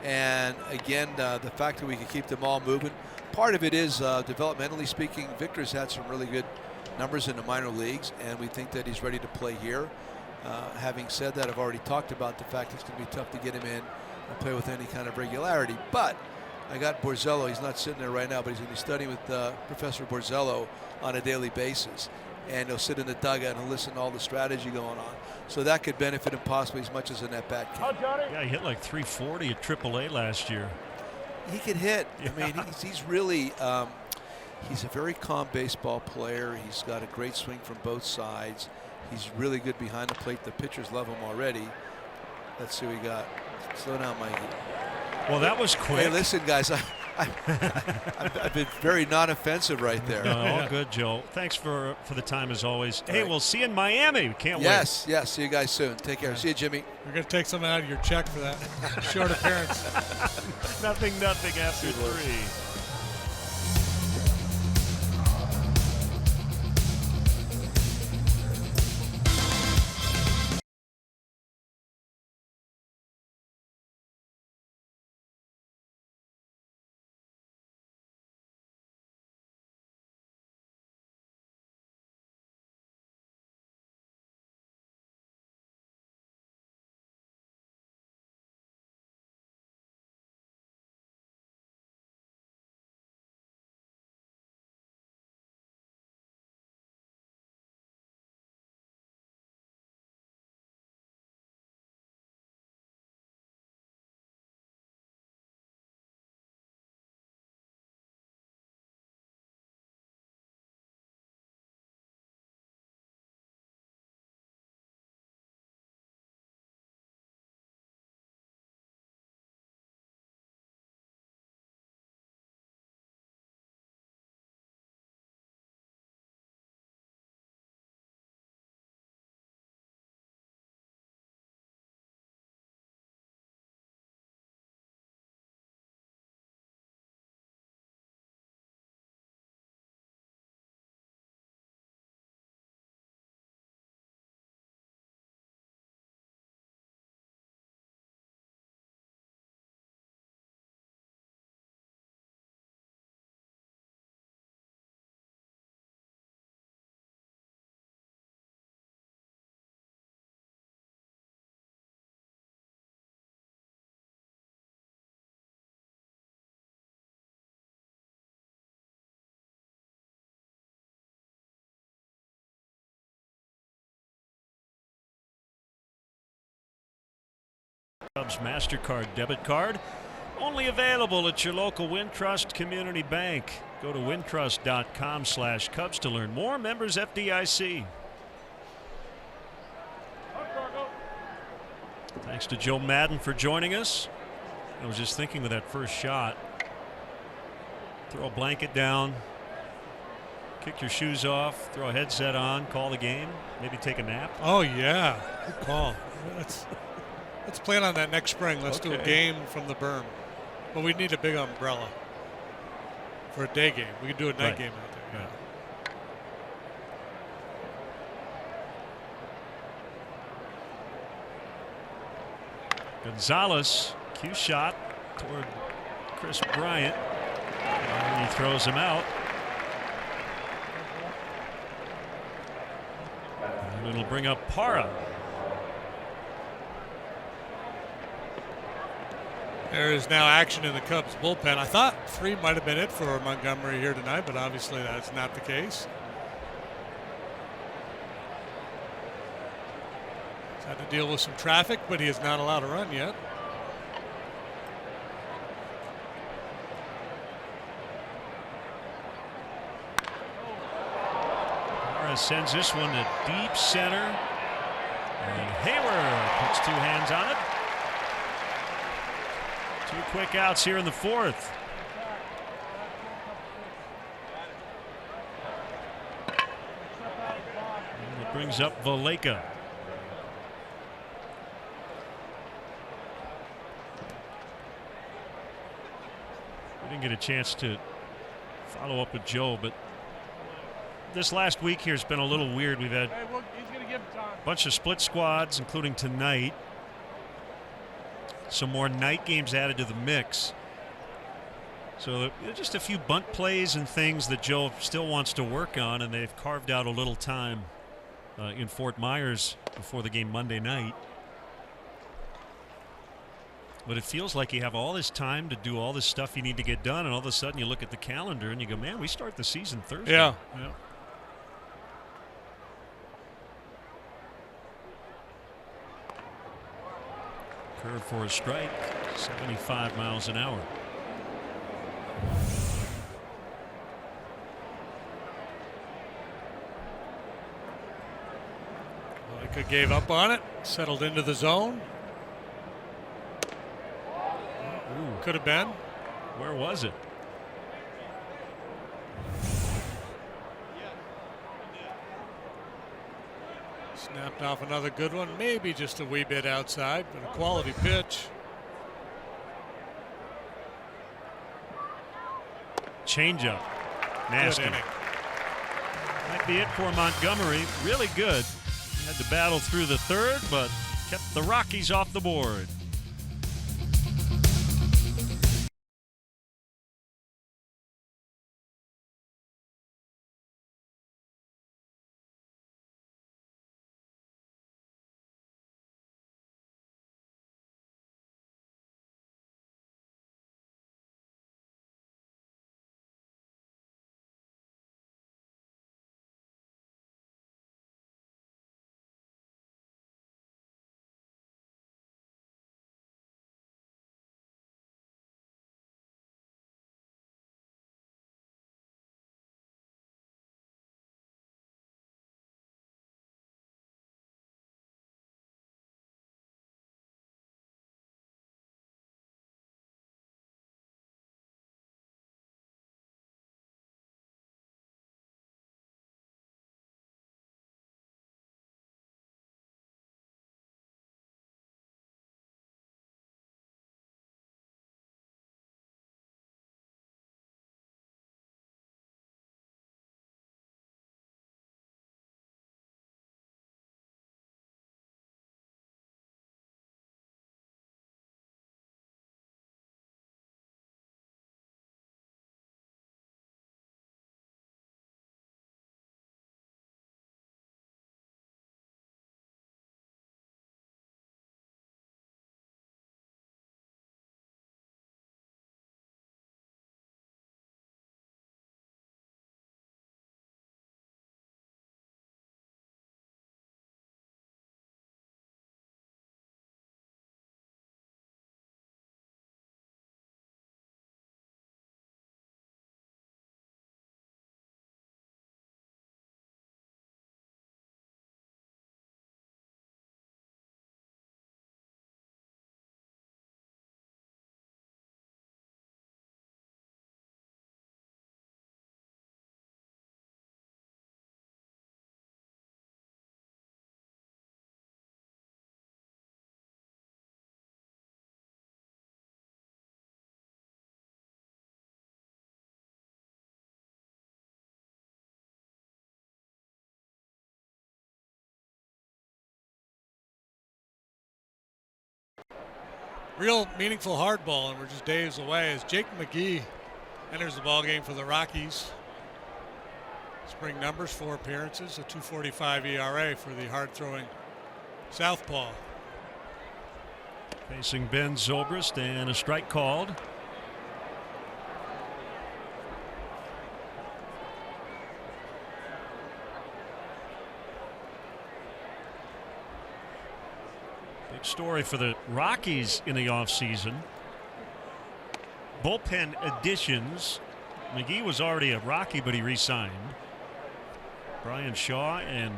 And again, the fact that we could keep them all moving. Part of it is developmentally speaking, Victor's had some really good numbers in the minor leagues, and we think that he's ready to play here. Having said that, I've already talked about the fact it's going to be tough to get him in and play with any kind of regularity. But I got Borzello. He's not sitting there right now, but he's going to be studying with Professor Borzello on a daily basis. And he'll sit in the dugout and he'll listen to all the strategy going on. So that could benefit him possibly as much as an at-bat can. Yeah, he hit like 340 at AAA last year. He can hit. Yeah. I mean, he's really he's a very calm baseball player. He's got a great swing from both sides. He's really good behind the plate. The pitchers love him already. Let's see what we got. Slow down, Mikey. Well, that was quick. Hey, listen, guys. I've been very non-offensive right there. No, all good, Joe. Thanks for the time as always. Hey, we'll see you in Miami. We can't wait. Yes. See you guys soon. Take care. See you, Jimmy. You're going to take something out of your check for that short appearance. Nothing after 3. Cubs MasterCard debit card. Only available at your local Wintrust Community Bank. Go to wintrust.com/Cubs to learn more. Members FDIC. Thanks to Joe Madden for joining us. I was just thinking with that first shot, throw a blanket down, kick your shoes off, throw a headset on, call the game, maybe take a nap. Oh, yeah. Good call. Let's plan on that next spring. Let's do a game from the berm. But we need a big umbrella for a day game. We can do a night game out there. Yeah. Gonzalez, cue shot toward Chris Bryant. And he throws him out. And it'll bring up Parra. There is now action in the Cubs bullpen. I thought 3 might have been it for Montgomery here tonight, but obviously that's not the case. He's had to deal with some traffic, but he is not allowed to run yet. Parra sends this one to deep center. And Hayward puts 2 hands on it. 2 quick outs here in the 4th. And it brings up Valleca. We didn't get a chance to follow up with Joe, but this last week here has been a little weird. We've had a bunch of split squads, including tonight. Some more night games added to the mix. So just a few bunt plays and things that Joe still wants to work on, and they've carved out a little time in Fort Myers before the game Monday night. But it feels like you have all this time to do all this stuff you need to get done, and all of a sudden you look at the calendar and you go, man, we start the season Thursday. Yeah. Curve for a strike, 75 miles an hour. Valleca gave up on it, settled into the zone. Ooh. Could have been. Where was it? Snapped off another good one, maybe just a wee bit outside, but a quality pitch. Changeup. Nasty. Might be it for Montgomery. Really good. Had to battle through the 3rd, but kept the Rockies off the board. real meaningful hard ball, and we're just days away as Jake McGee enters the ball game for the Rockies. Spring numbers, 4 appearances, a 2.45 ERA for the hard-throwing southpaw. Facing Ben Zobrist, and a strike called. Big story for the Rockies in the offseason. Bullpen additions. McGee was already a Rocky, but he re-signed. Brian Shaw and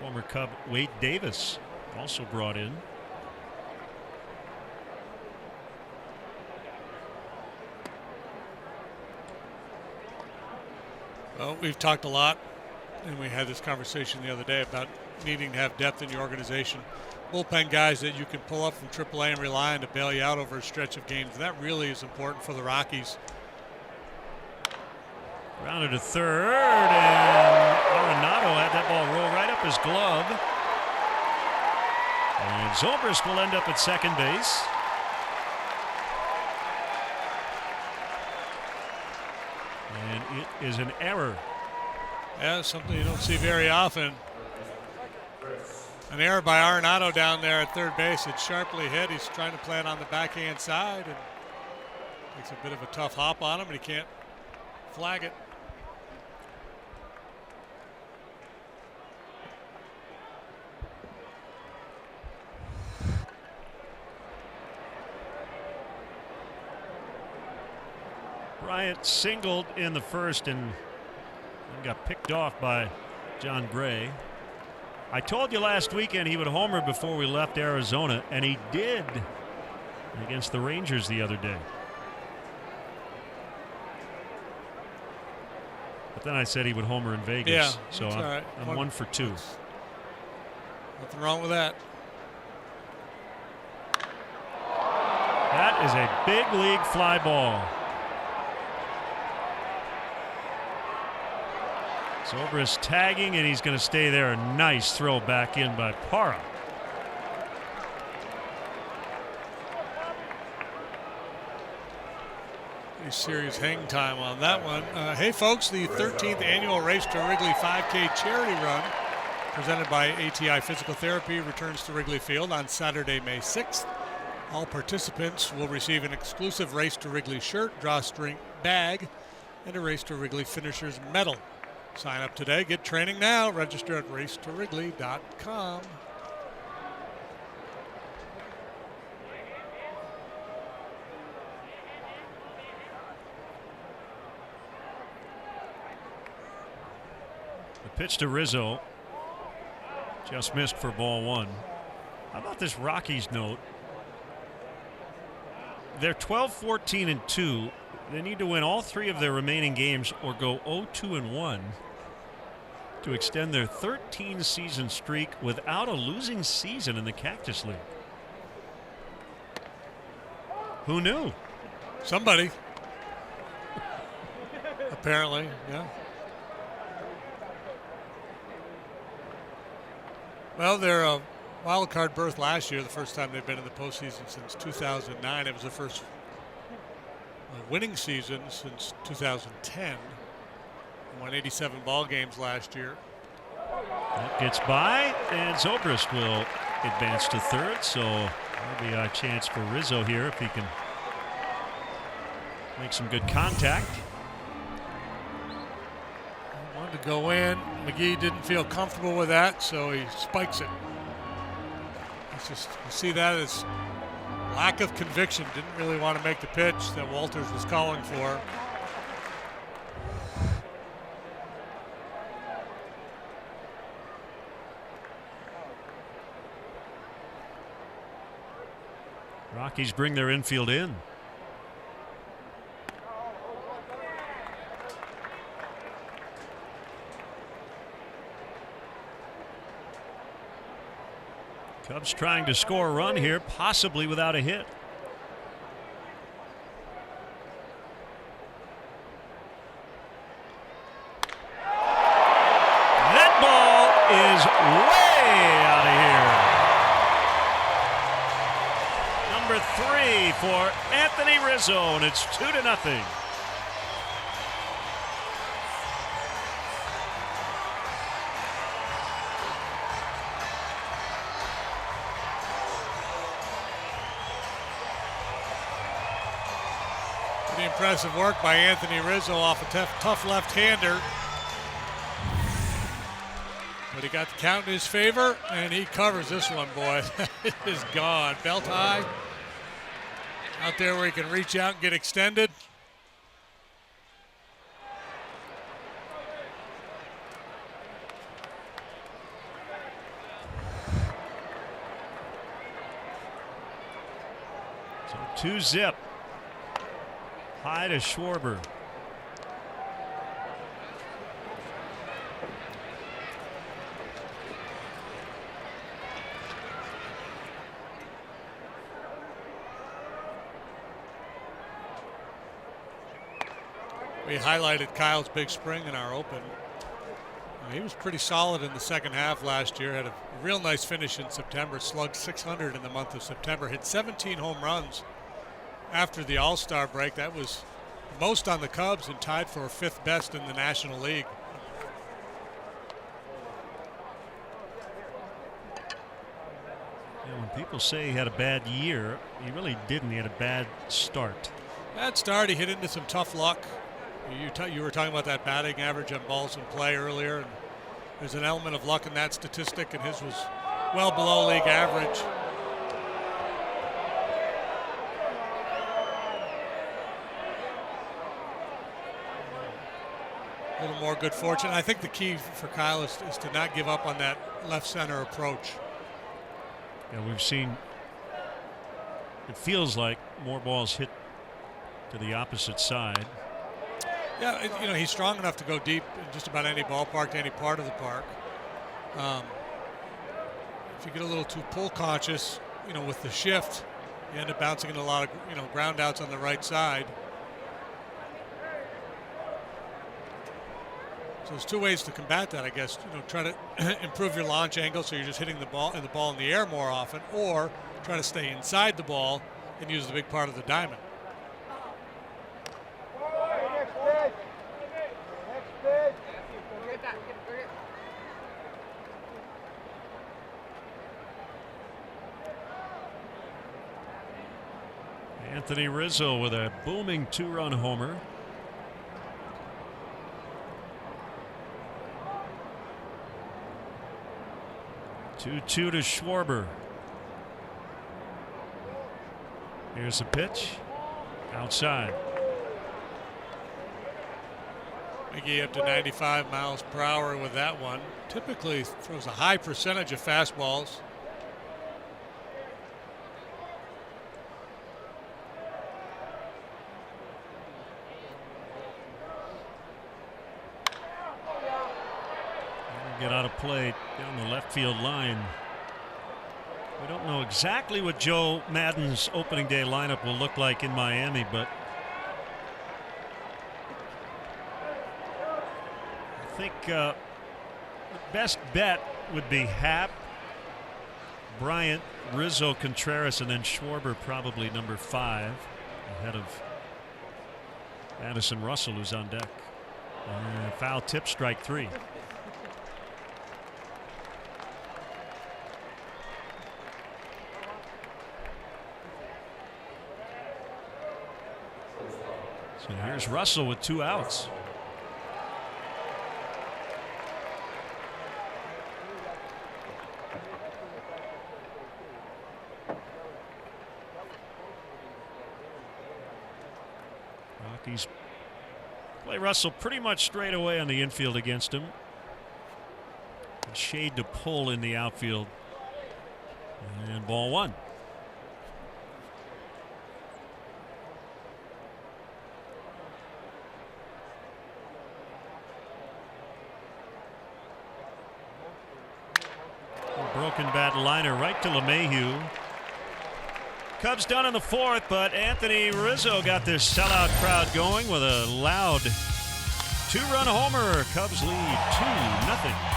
former Cub Wade Davis also brought in. Well, we've talked a lot, and we had this conversation the other day about needing to have depth in your organization. Bullpen guys that you can pull up from AAA and rely on to bail you out over a stretch of games. And that really is important for the Rockies. Grounded to third, and Arenado had that ball roll right up his glove. And Zobrist will end up at second base. And it is an error. Yeah, something you don't see very often. An error by Arenado down there at third base. It's sharply hit. He's trying to play it on the backhand side, and takes a bit of a tough hop on him, but he can't flag it. Bryant singled in the first and got picked off by John Gray. I told you last weekend he would homer before we left Arizona, and he did against the Rangers the other day. But then I said he would homer in Vegas. Yeah, so all right. I'm 1 for 2. Nothing wrong with that. That is a big league fly ball. Zobrist tagging, and he's going to stay there. A nice throw back in by Parra. A serious hang time on that one. Hey, folks, the 13th annual Race to Wrigley 5K charity run presented by ATI Physical Therapy returns to Wrigley Field on Saturday, May 6th. All participants will receive an exclusive Race to Wrigley shirt, drawstring bag, and a Race to Wrigley finisher's medal. Sign up today, get training now, register at raceToWrigley.com. The pitch to Rizzo just missed for ball 1. How about this Rockies note? They're 12-14-2. They need to win all 3 of their remaining games or go 0-2-1 to extend their 13-season streak without a losing season in the Cactus League. Who knew? Somebody. Apparently, yeah. Well, their wild card berth last year, the first time they've been in the postseason since 2009. It was the first winning season since 2010. Won 87 ball games last year. That gets by, and Zobrist will advance to third, so that'll be a chance for Rizzo here if he can make some good contact. Wanted to go in. McGee didn't feel comfortable with that, so he spikes it. It's just, you see that as lack of conviction. Didn't really want to make the pitch that Walters was calling for. Rockies bring their infield in. Cubs trying to score a run here, possibly without a hit. That ball is way out of here. Number for Anthony Rizzo, and it's 2-0. Pretty impressive work by Anthony Rizzo off a tough left-hander. But he got the count in his favor, and he covers this one, boy. It is gone. Belt high. Out there where he can reach out and get extended. So 2-zip. High to Schwarber. We highlighted Kyle's big spring in our open. He was pretty solid in the second half last year. Had a real nice finish in September. Slugged .600 in the month of September. Hit 17 home runs after the All-Star break. That was most on the Cubs and tied for 5th best in the National League. Yeah, when people say he had a bad year, he really didn't. He had a bad start. Bad start. He hit into some tough luck. You were talking about that batting average on balls in play earlier, and there's an element of luck in that statistic, and his was well below league average. A little more good fortune. I think the key for Kyle is to not give up on that left center approach. Yeah, we've seen, it feels like more balls hit to the opposite side. Yeah, you know, he's strong enough to go deep in just about any ballpark, to any part of the park. If you get a little too pull conscious, you know, with the shift, you end up bouncing in a lot of, you know, ground outs on the right side. So there's two ways to combat that, I guess. You know, try to improve your launch angle so you're just hitting the ball in the air more often, or try to stay inside the ball and use the big part of the diamond. Anthony Rizzo with a booming 2-run homer. Two to Schwarber. Here's a pitch outside. McGee up to 95 miles per hour with that one. Typically throws a high percentage of fastballs. Get out of play down the left field line. We don't know exactly what Joe Madden's opening day lineup will look like in Miami, but I think the best bet would be Happ, Bryant, Rizzo, Contreras, and then Schwarber probably number 5 ahead of Addison Russell, who's on deck. Foul tip, strike 3. So here's Russell with 2 outs. Rockies play Russell pretty much straight away on the infield against him. Shade to pull in the outfield. And ball 1. Broken bat liner right to LeMahieu. Cubs done in the 4th, but Anthony Rizzo got this sellout crowd going with a loud 2-run homer. Cubs lead 2-0.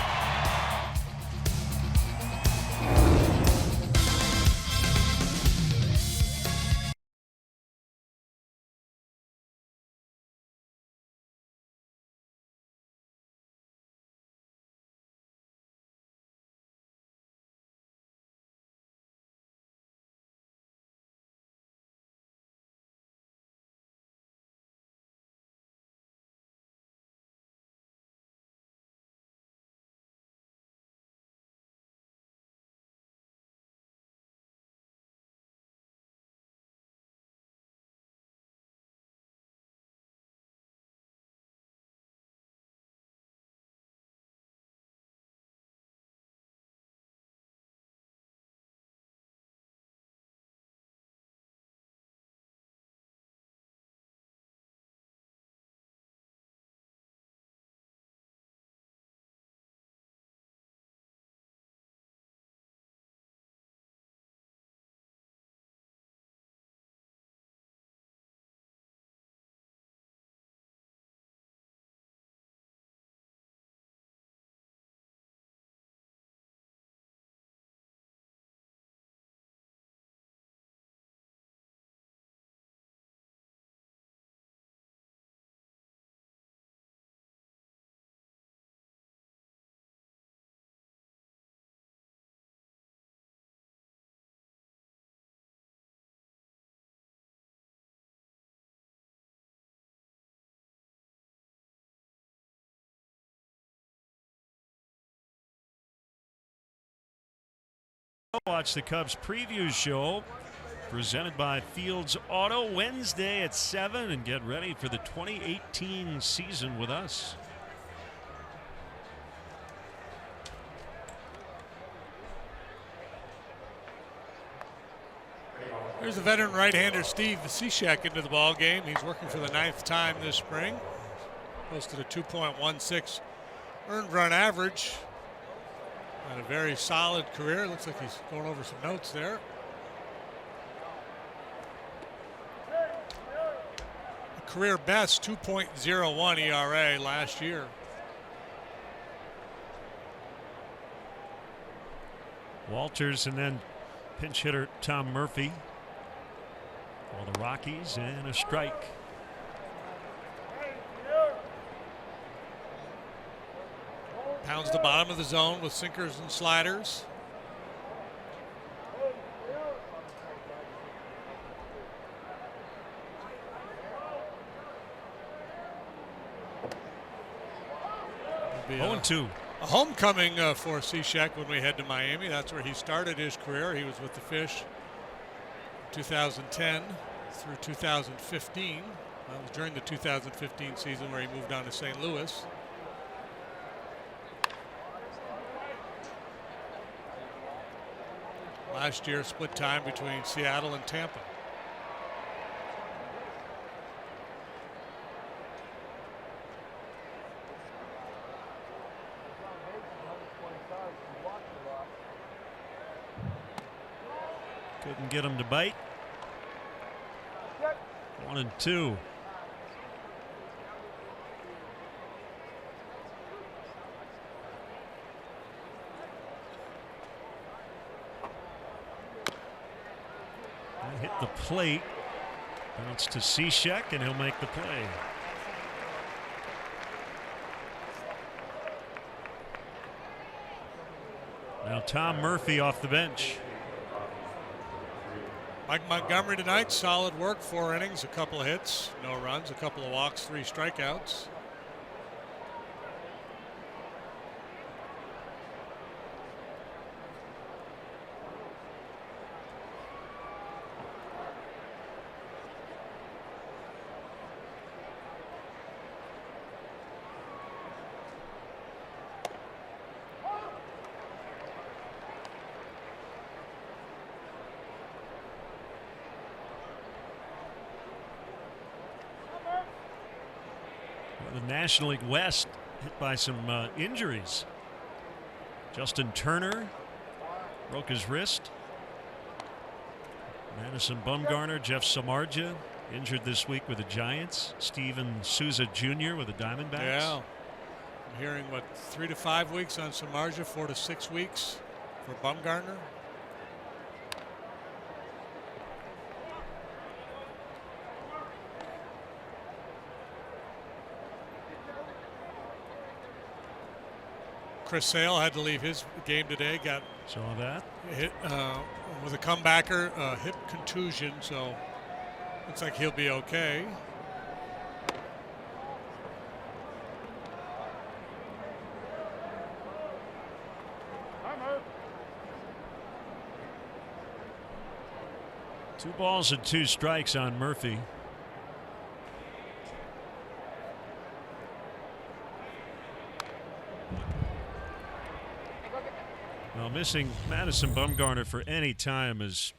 Watch the Cubs preview show presented by Fields Auto Wednesday at 7 and get ready for the 2018 season with us. There's the veteran right-hander Steve Cishek into the ball game. He's working for the 9th time this spring. Posted a 2.16 earned run average. Had a very solid career. Looks like he's going over some notes there. A career best 2.01 ERA last year. Walters and then pinch hitter Tom Murphy. All the Rockies and a strike. Pounds the bottom of the zone with sinkers and sliders. Be 0-2. A homecoming for Cishek when we head to Miami. That's where he started his career. He was with the Fish 2010 through 2015. That was during the 2015 season where he moved on to St. Louis. Last year, split time between Seattle and Tampa. Couldn't get him to bite. 1-2. Hit the plate. Bounce to Cishek, and he'll make the play. Now Tom Murphy off the bench. Mike Montgomery tonight, solid work, 4 innings, a couple of hits, no runs, a couple of walks, 3 strikeouts. The National League West hit by some injuries. Justin Turner broke his wrist. Madison Bumgarner, Jeff Samardzija injured this week with the Giants. Steven Souza Jr. with the Diamondbacks. Yeah. I'm hearing, 3 to 5 weeks on Samardzija, 4 to 6 weeks for Bumgarner. Chris Sale had to leave his game today. Got saw that hit with a comebacker, hip contusion. So looks like he'll be okay. Two balls and 2 strikes on Murphy. Well, missing Madison Bumgarner for any time is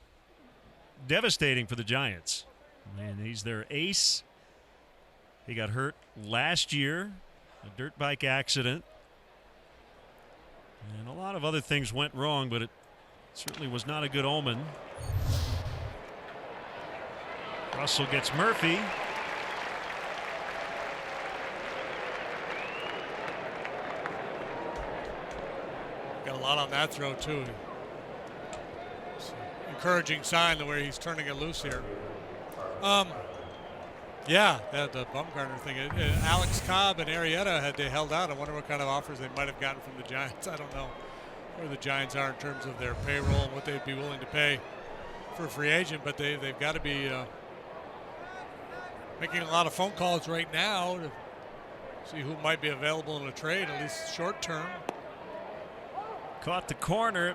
devastating for the Giants. I mean, he's their ace. He got hurt last year, a dirt bike accident. And a lot of other things went wrong, but it certainly was not a good omen. Russell gets Murphy. Got a lot on that throw too. It's an encouraging sign the way he's turning it loose here. Yeah, the Bumgarner thing. Alex Cobb and Arrieta, had they held out, I wonder what kind of offers they might have gotten from the Giants. I don't know where the Giants are in terms of their payroll and what they'd be willing to pay for a free agent, but they've got to be making a lot of phone calls right now to see who might be available in a trade, at least short term. Caught the corner.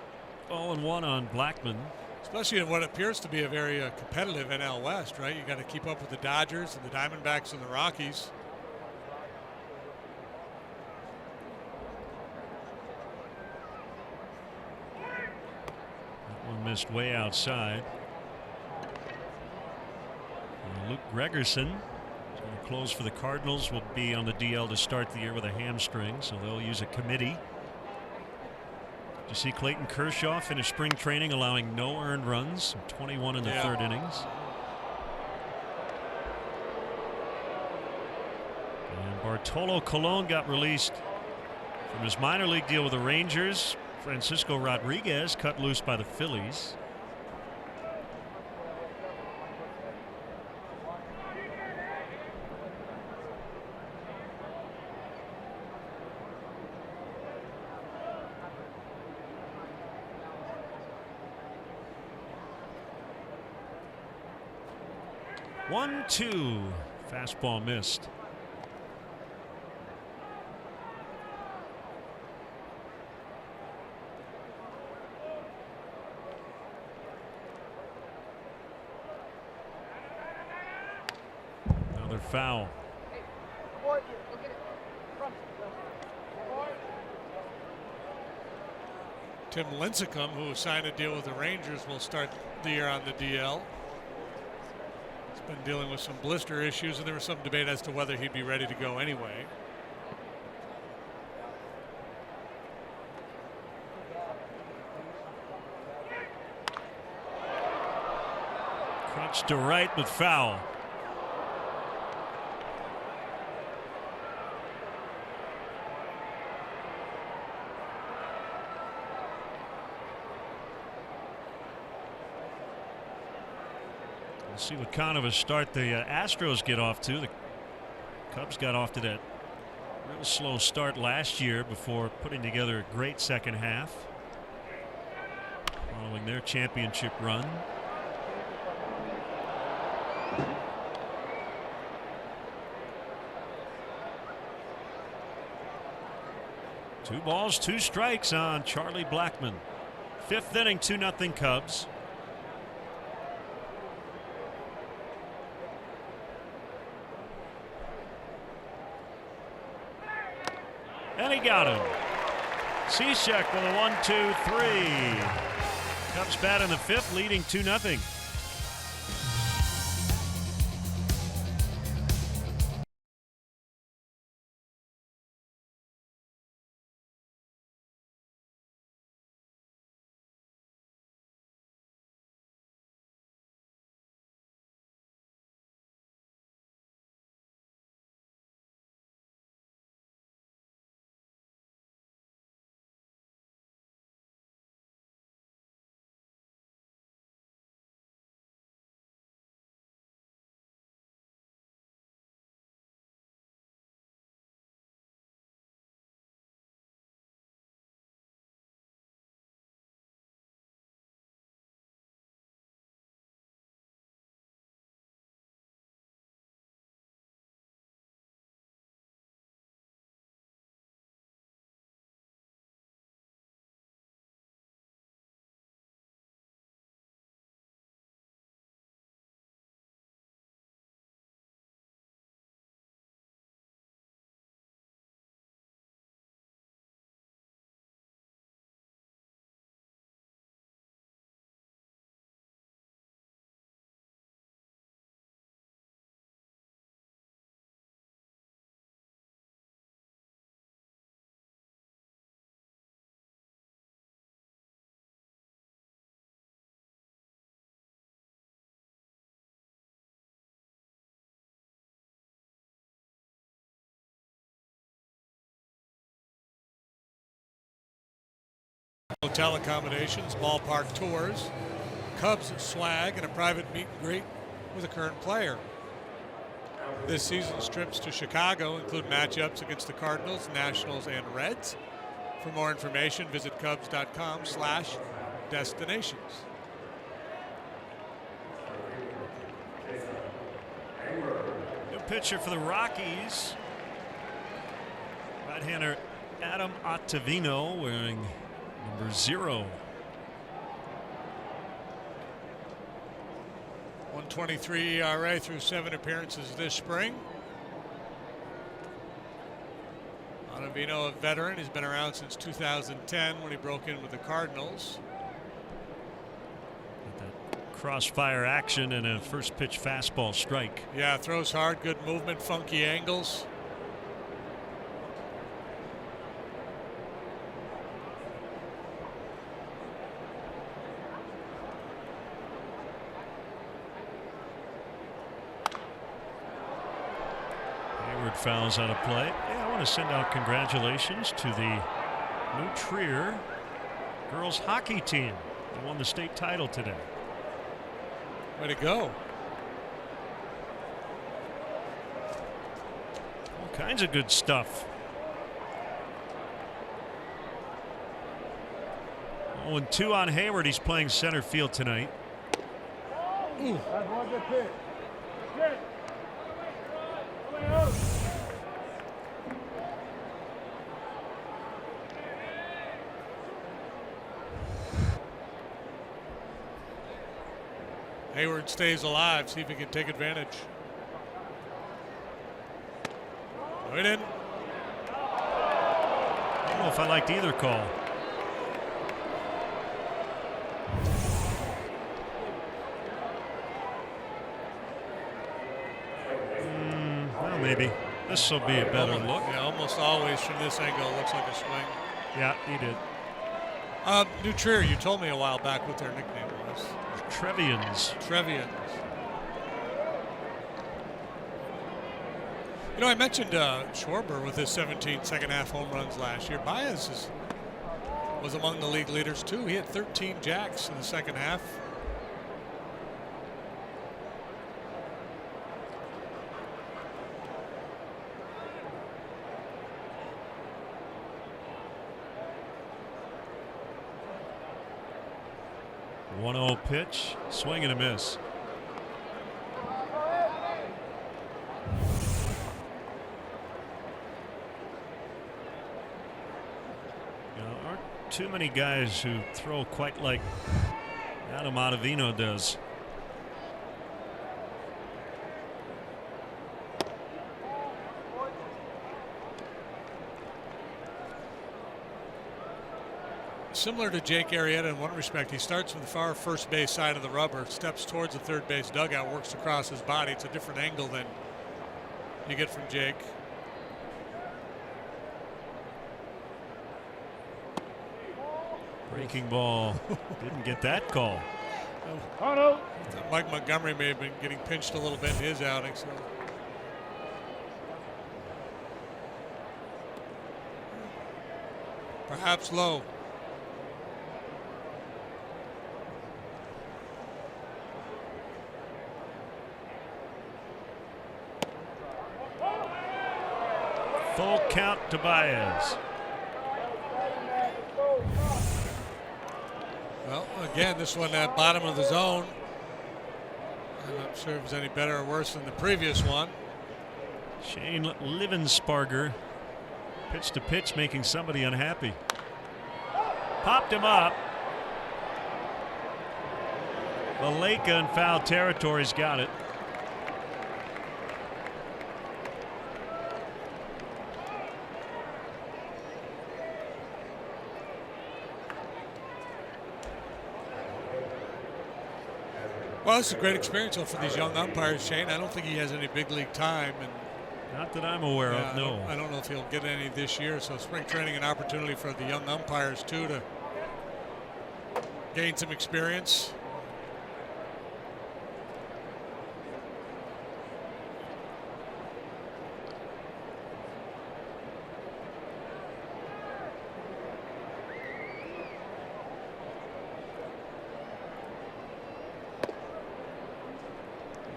0-1 on Blackman. Especially in what appears to be a very competitive NL West, right? You got to keep up with the Dodgers and the Diamondbacks and the Rockies. That one missed way outside. And Luke Gregerson, going to close for the Cardinals, will be on the DL to start the year with a hamstring, so they'll use a committee. Did you see Clayton Kershaw finish spring training allowing no earned runs, 21 in the third innings? And Bartolo Colon got released from his minor league deal with the Rangers. Francisco Rodriguez cut loose by the Phillies. One, two. Fastball missed. Another foul. Tim Lincecum, who signed a deal with the Rangers, will start the year on the DL. Been dealing with some blister issues, and there was some debate as to whether he'd be ready to go anyway. Crunched to right, but foul. We'll see what kind of a start the Astros get off to. The Cubs got off to that real slow start last year before putting together a great second half following their championship run. Two balls, two strikes on Charlie Blackman. Fifth inning, 2-0 Cubs. And he got him. Cishek with a 1-2-3. Cubs bat in the fifth, leading 2-0. Hotel accommodations, ballpark tours, Cubs swag, and a private meet and greet with a current player. This season's trips to Chicago include matchups against the Cardinals, Nationals, and Reds. For more information, visit Cubs.com/destinations. New pitcher for the Rockies. Right-hander Adam Ottavino wearing number 0. 1.23 ERA through 7 appearances this spring. Ottavino, a veteran, he's been around since 2010 when he broke in with the Cardinals. That crossfire action and a first pitch fastball strike. Yeah, throws hard, good movement, funky angles. Fouls out of play. Yeah, I want to send out congratulations to the New Trier girls hockey team. They won the state title today. Way to go. All kinds of good stuff. 0-2 on Hayward. He's playing center field tonight. Ooh. That's one good pitch. Hayward stays alive. See if he can take advantage. No, he didn't. I don't know if I liked either call. Well, maybe. This will be a better look. Yeah, almost always from this angle it looks like a swing. Yeah, he did. New Trier, you told me a while back what their nickname was. Trevians. Trevians. You know, I mentioned Schwarber with his 17 second-half home runs last year. Baez was among the league leaders, too. He had 13 jacks in the second half. One-0 pitch, swing and a miss. There aren't too many guys who throw quite like Adam Ottavino does. Similar to Jake Arrieta in one respect, he starts from the far first base side of the rubber, steps towards the third base dugout, works across his body. It's a different angle than you get from Jake. Breaking ball. Didn't get that call. Mike Montgomery may have been getting pinched a little bit in his outing. So. Perhaps low. Full count to Baez. Well, again, this one at bottom of the zone. I'm not sure if it was any better or worse than the previous one. Shane Livensparger, pitch to pitch, making somebody unhappy. Popped him up. Valleca in foul territory's got it. Well, it's a great experience for these young umpires, Shane. I don't think he has any big league time, and not that I'm aware of. No, I don't know if he'll get any this year. So spring training, an opportunity for the young umpires too to gain some experience.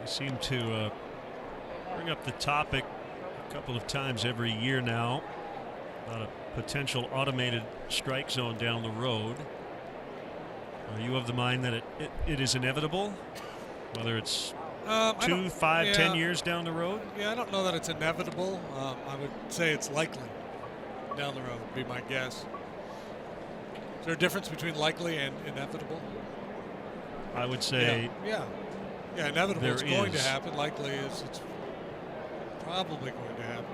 Seem to bring up the topic a couple of times every year now about a potential automated strike zone down the road. Are you of the mind that it is inevitable, whether it's 2, 5, 10 years down the road? Yeah, I don't know that it's inevitable. I would say it's likely down the road, would be my guess. Is there a difference between likely and inevitable? I would say Yeah, inevitable. there It's going to is. happen. Likely is. It's probably going to happen.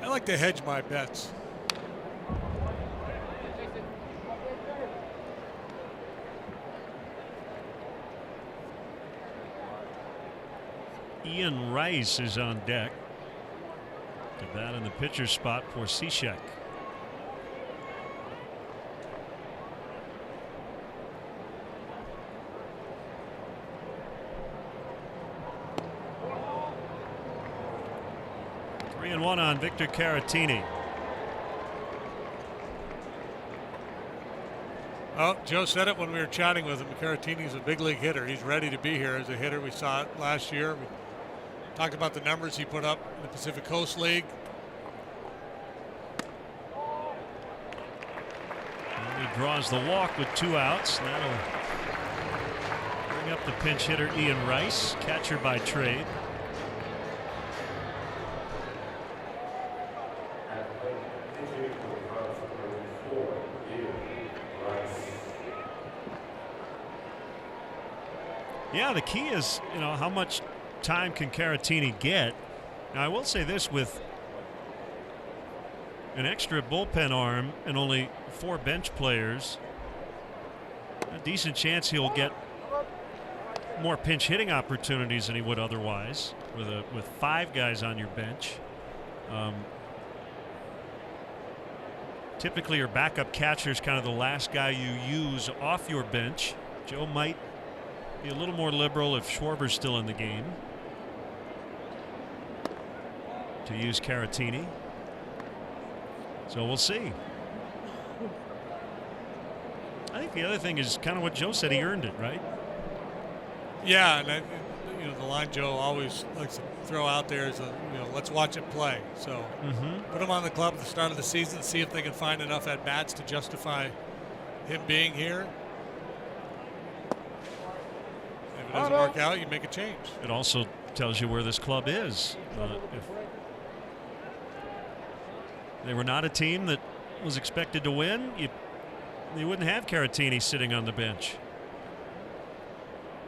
I like to hedge my bets. Ian Rice is on deck. To bat in the pitcher's spot for Cishek. Three and one on Victor Caratini. Oh, Joe said it when we were chatting with him. Caratini's a big league hitter. He's ready to be here as a hitter. We saw it last year. We talked about the numbers he put up in the Pacific Coast League. And he draws the walk with 2 outs. That'll bring up the pinch hitter Ian Rice, catcher by trade. Yeah, the key is, how much time can Caratini get? Now, I will say this, with an extra bullpen arm and only 4 bench players, a decent chance he'll get more pinch hitting opportunities than he would otherwise with 5 guys on your bench. Typically, your backup catcher is kind of the last guy you use off your bench. Joe might be a little more liberal if Schwarber's still in the game to use Caratini. So we'll see. I think the other thing is kind of what Joe said. He earned it, right? Yeah, and the line Joe always likes to throw out there is let's watch it play. So put him on the club at the start of the season, see if they can find enough at bats to justify him being here. If it doesn't work out, you make a change. It also tells you where this club is. If they were not a team that was expected to win, you wouldn't have Caratini sitting on the bench.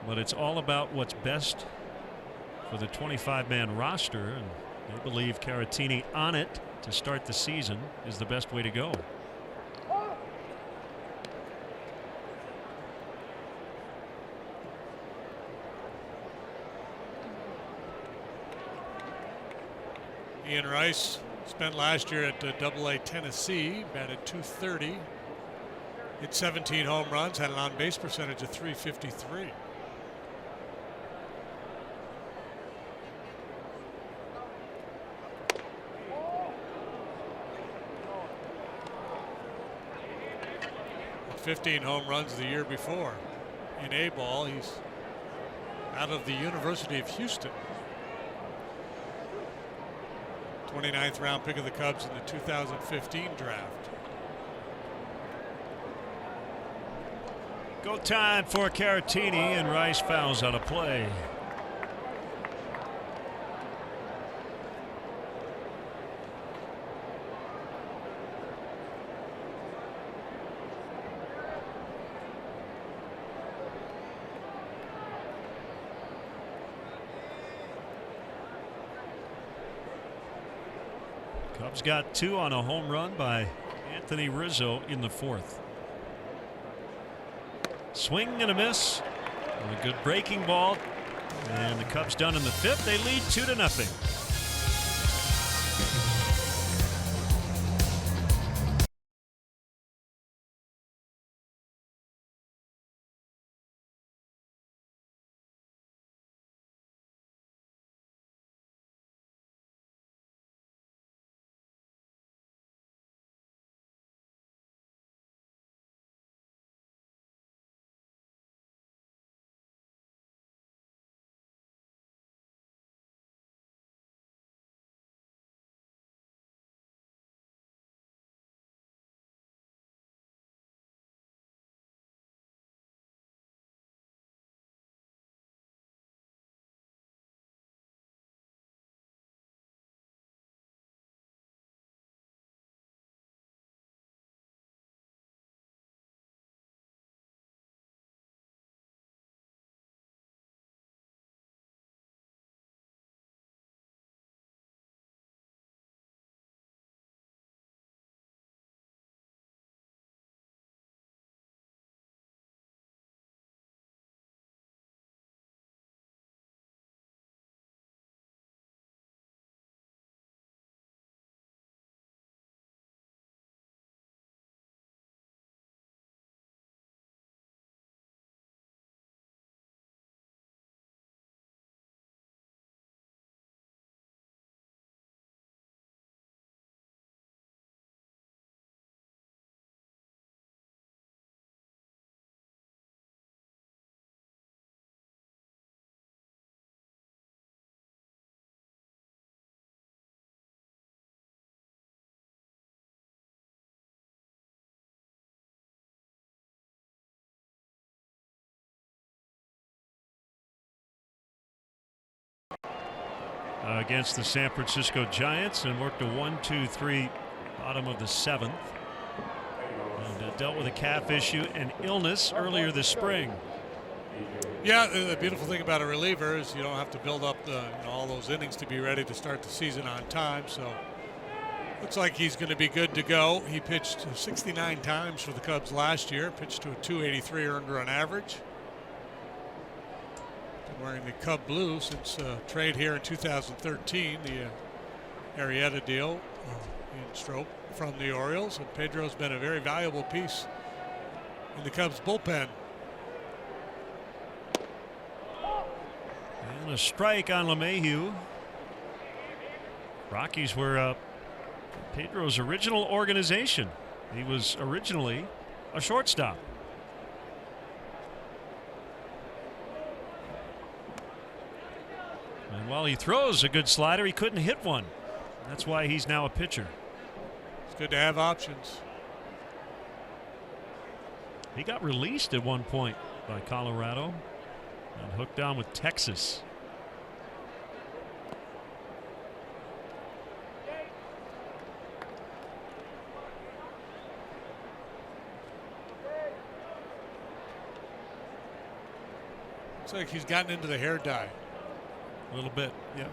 But it's all about what's best for the 25-man roster, and they believe Caratini on it to start the season is the best way to go. Ian Rice spent last year at AA Tennessee, batted .230, hit 17 home runs, had an on-base percentage of .353. Had 15 home runs the year before. In A-ball, he's out of the University of Houston. 29th round pick of the Cubs in the 2015 draft. Go time for Caratini, and Rice fouls out of play. Cubs got 2 on a home run by Anthony Rizzo in the 4th. Swing and a miss. And a good breaking ball. And the Cubs done in the 5th. They lead 2-0. against the San Francisco Giants and worked a 1-2-3 bottom of the 7th. And dealt with a calf issue and illness earlier this spring. Yeah, the beautiful thing about a reliever is you don't have to build up all those innings to be ready to start the season on time. So looks like he's going to be good to go. He pitched 69 times for the Cubs last year, pitched to a 283 earned run average. Been wearing the Cub blue since trade here in 2013, the Arrieta deal in Strop from the Orioles. And Pedro's been a very valuable piece in the Cubs bullpen. And a strike on LeMahieu. Rockies were Pedro's original organization. He was originally a shortstop. And while he throws a good slider, he couldn't hit one. That's why he's now a pitcher. It's good to have options. He got released at one point by Colorado and hooked on with Texas. Looks like he's gotten into the hair dye. A little bit, yeah.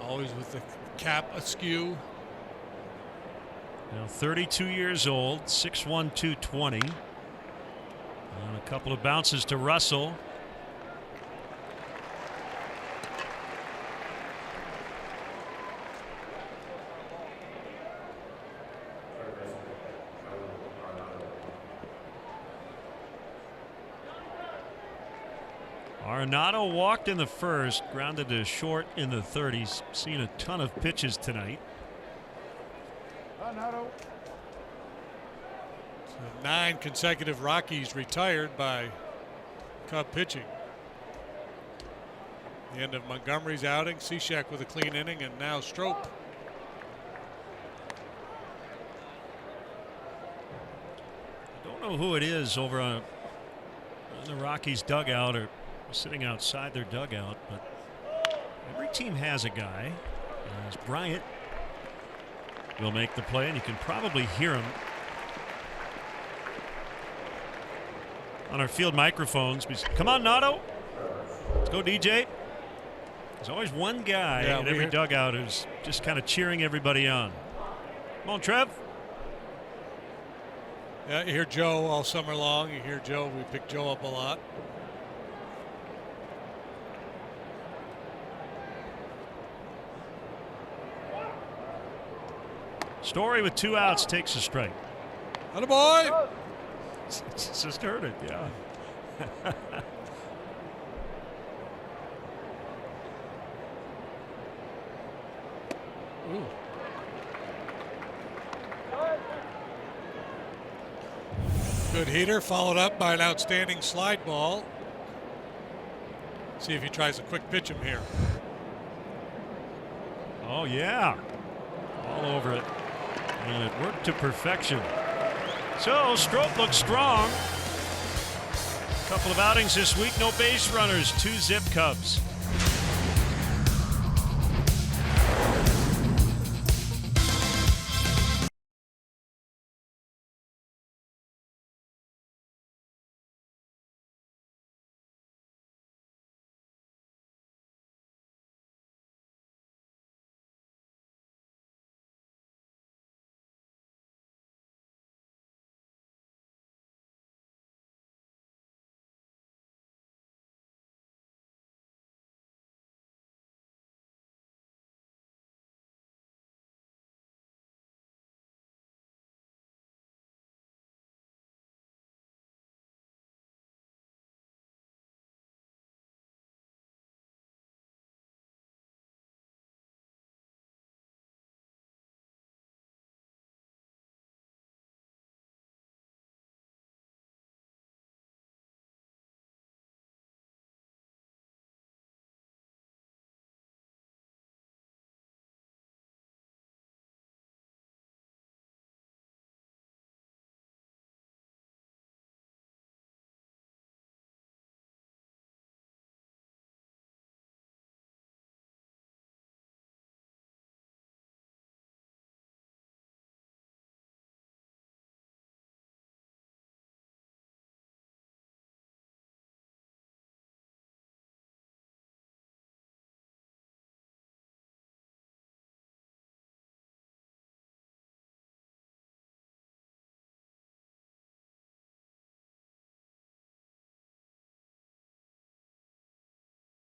Always with the cap askew. Now 32 years old, 6'1", 220. And a couple of bounces to Russell. Arenado walked in the first, grounded to short in the third. He's seen a ton of pitches tonight. So 9 consecutive Rockies retired by Cub pitching. The end of Montgomery's outing, Cishek with a clean inning, and now Strop. I don't know who it is over on the Rockies dugout or sitting outside their dugout, but every team has a guy. As Bryant will make the play, and you can probably hear him on our field microphones. Come on, Nato. Let's go, DJ. There's always one guy in every dugout who's just kind of cheering everybody on. Come on, Trev. Yeah, you hear Joe all summer long. You hear Joe. We pick Joe up a lot. Story with 2 outs takes a strike. Attaboy! Just heard it, yeah. Ooh. Good heater, followed up by an outstanding slide ball. See if he tries a quick pitch him here. Oh, yeah. All over it. And it worked to perfection. So Strop looks strong. Couple of outings this week. No base runners. 2 zip Cubs.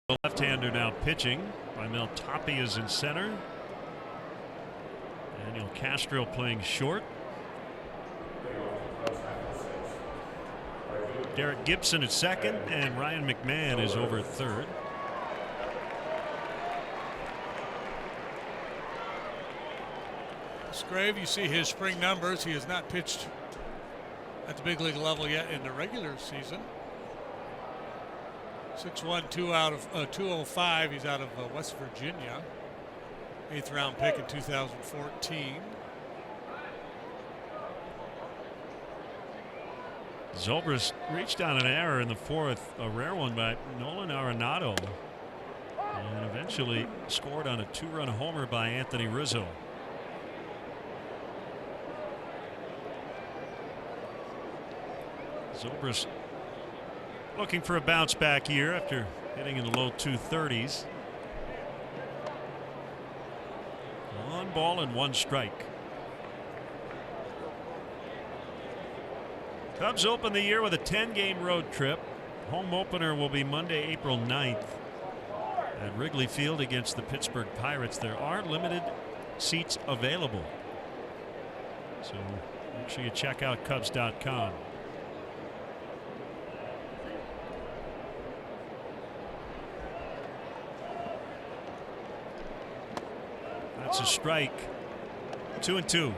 The left-hander now pitching. Mel Toppy is in center. Daniel Castro playing short. Derek Gibson at second, and Ryan McMahon is over at third. Scrave, you see his spring numbers. He has not pitched at the big league level yet in the regular season. 6'1", 205. He's out of West Virginia. 8th round pick in 2014. Zobrist reached on an error in the fourth, a rare one by Nolan Arenado, and eventually scored on a 2-run homer by Anthony Rizzo. Zobrist looking for a bounce back year after hitting in the low 230s. 1 ball and 1 strike. Cubs open the year with a 10-game road trip. Home opener will be Monday, April 9th at Wrigley Field against the Pittsburgh Pirates. There are limited seats available, so make sure you check out Cubs.com. That's a strike. 2-2.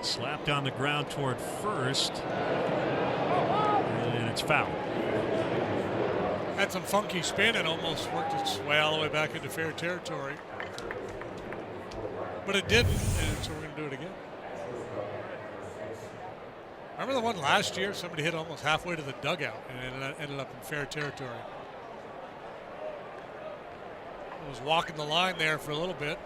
Slapped on the ground toward first, and it's foul. Had some funky spin and almost worked its way all the way back into fair territory. But it didn't, and so we're going to do it again. Remember the one last year? Somebody hit almost halfway to the dugout and ended up in fair territory. I was walking the line there for a little bit.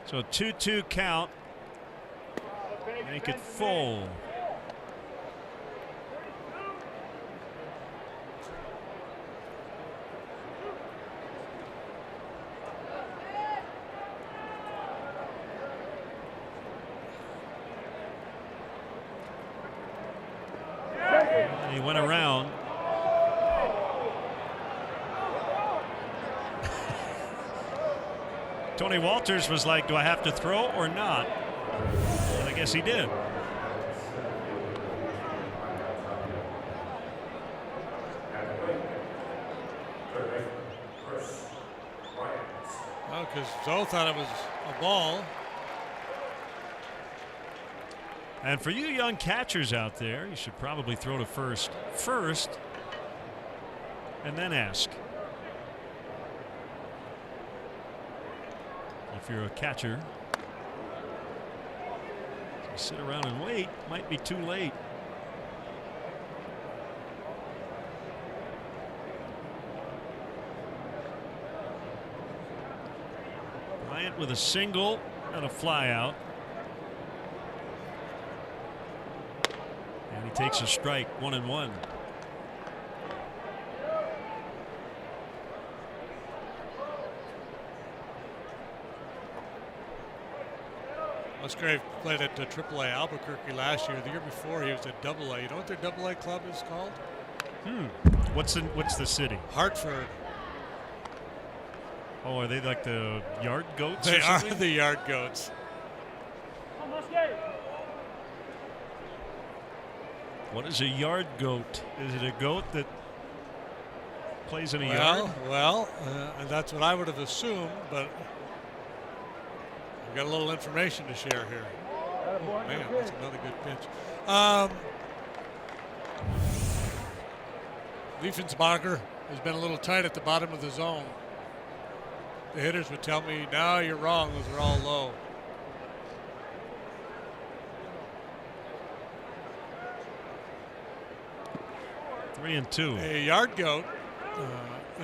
So 2-2 count. Make it full. And he went around. Tony Walters was like, do I have to throw or not? And I guess he did. Oh, because Zoe thought it was a ball. And for you young catchers out there, you should probably throw to first and then ask. If you're a catcher, to sit around and wait might be too late. Bryant with a single and a fly out. And he takes a strike, 1-1. Musgrave played at AAA Albuquerque last year. The year before, he was at AA. You know what their AA club is called? What's the city? Hartford. Oh, are they like the Yard Goats? They or are something? the Yard Goats. What is a yard goat? Is it a goat that plays in a yard? Well, that's what I would have assumed, but we've got a little information to share here. Oh, man, that's another good pitch. Liefensbacher has been a little tight at the bottom of the zone. The hitters would tell me, no, you're wrong. Those are all low. Three and two. A yard goat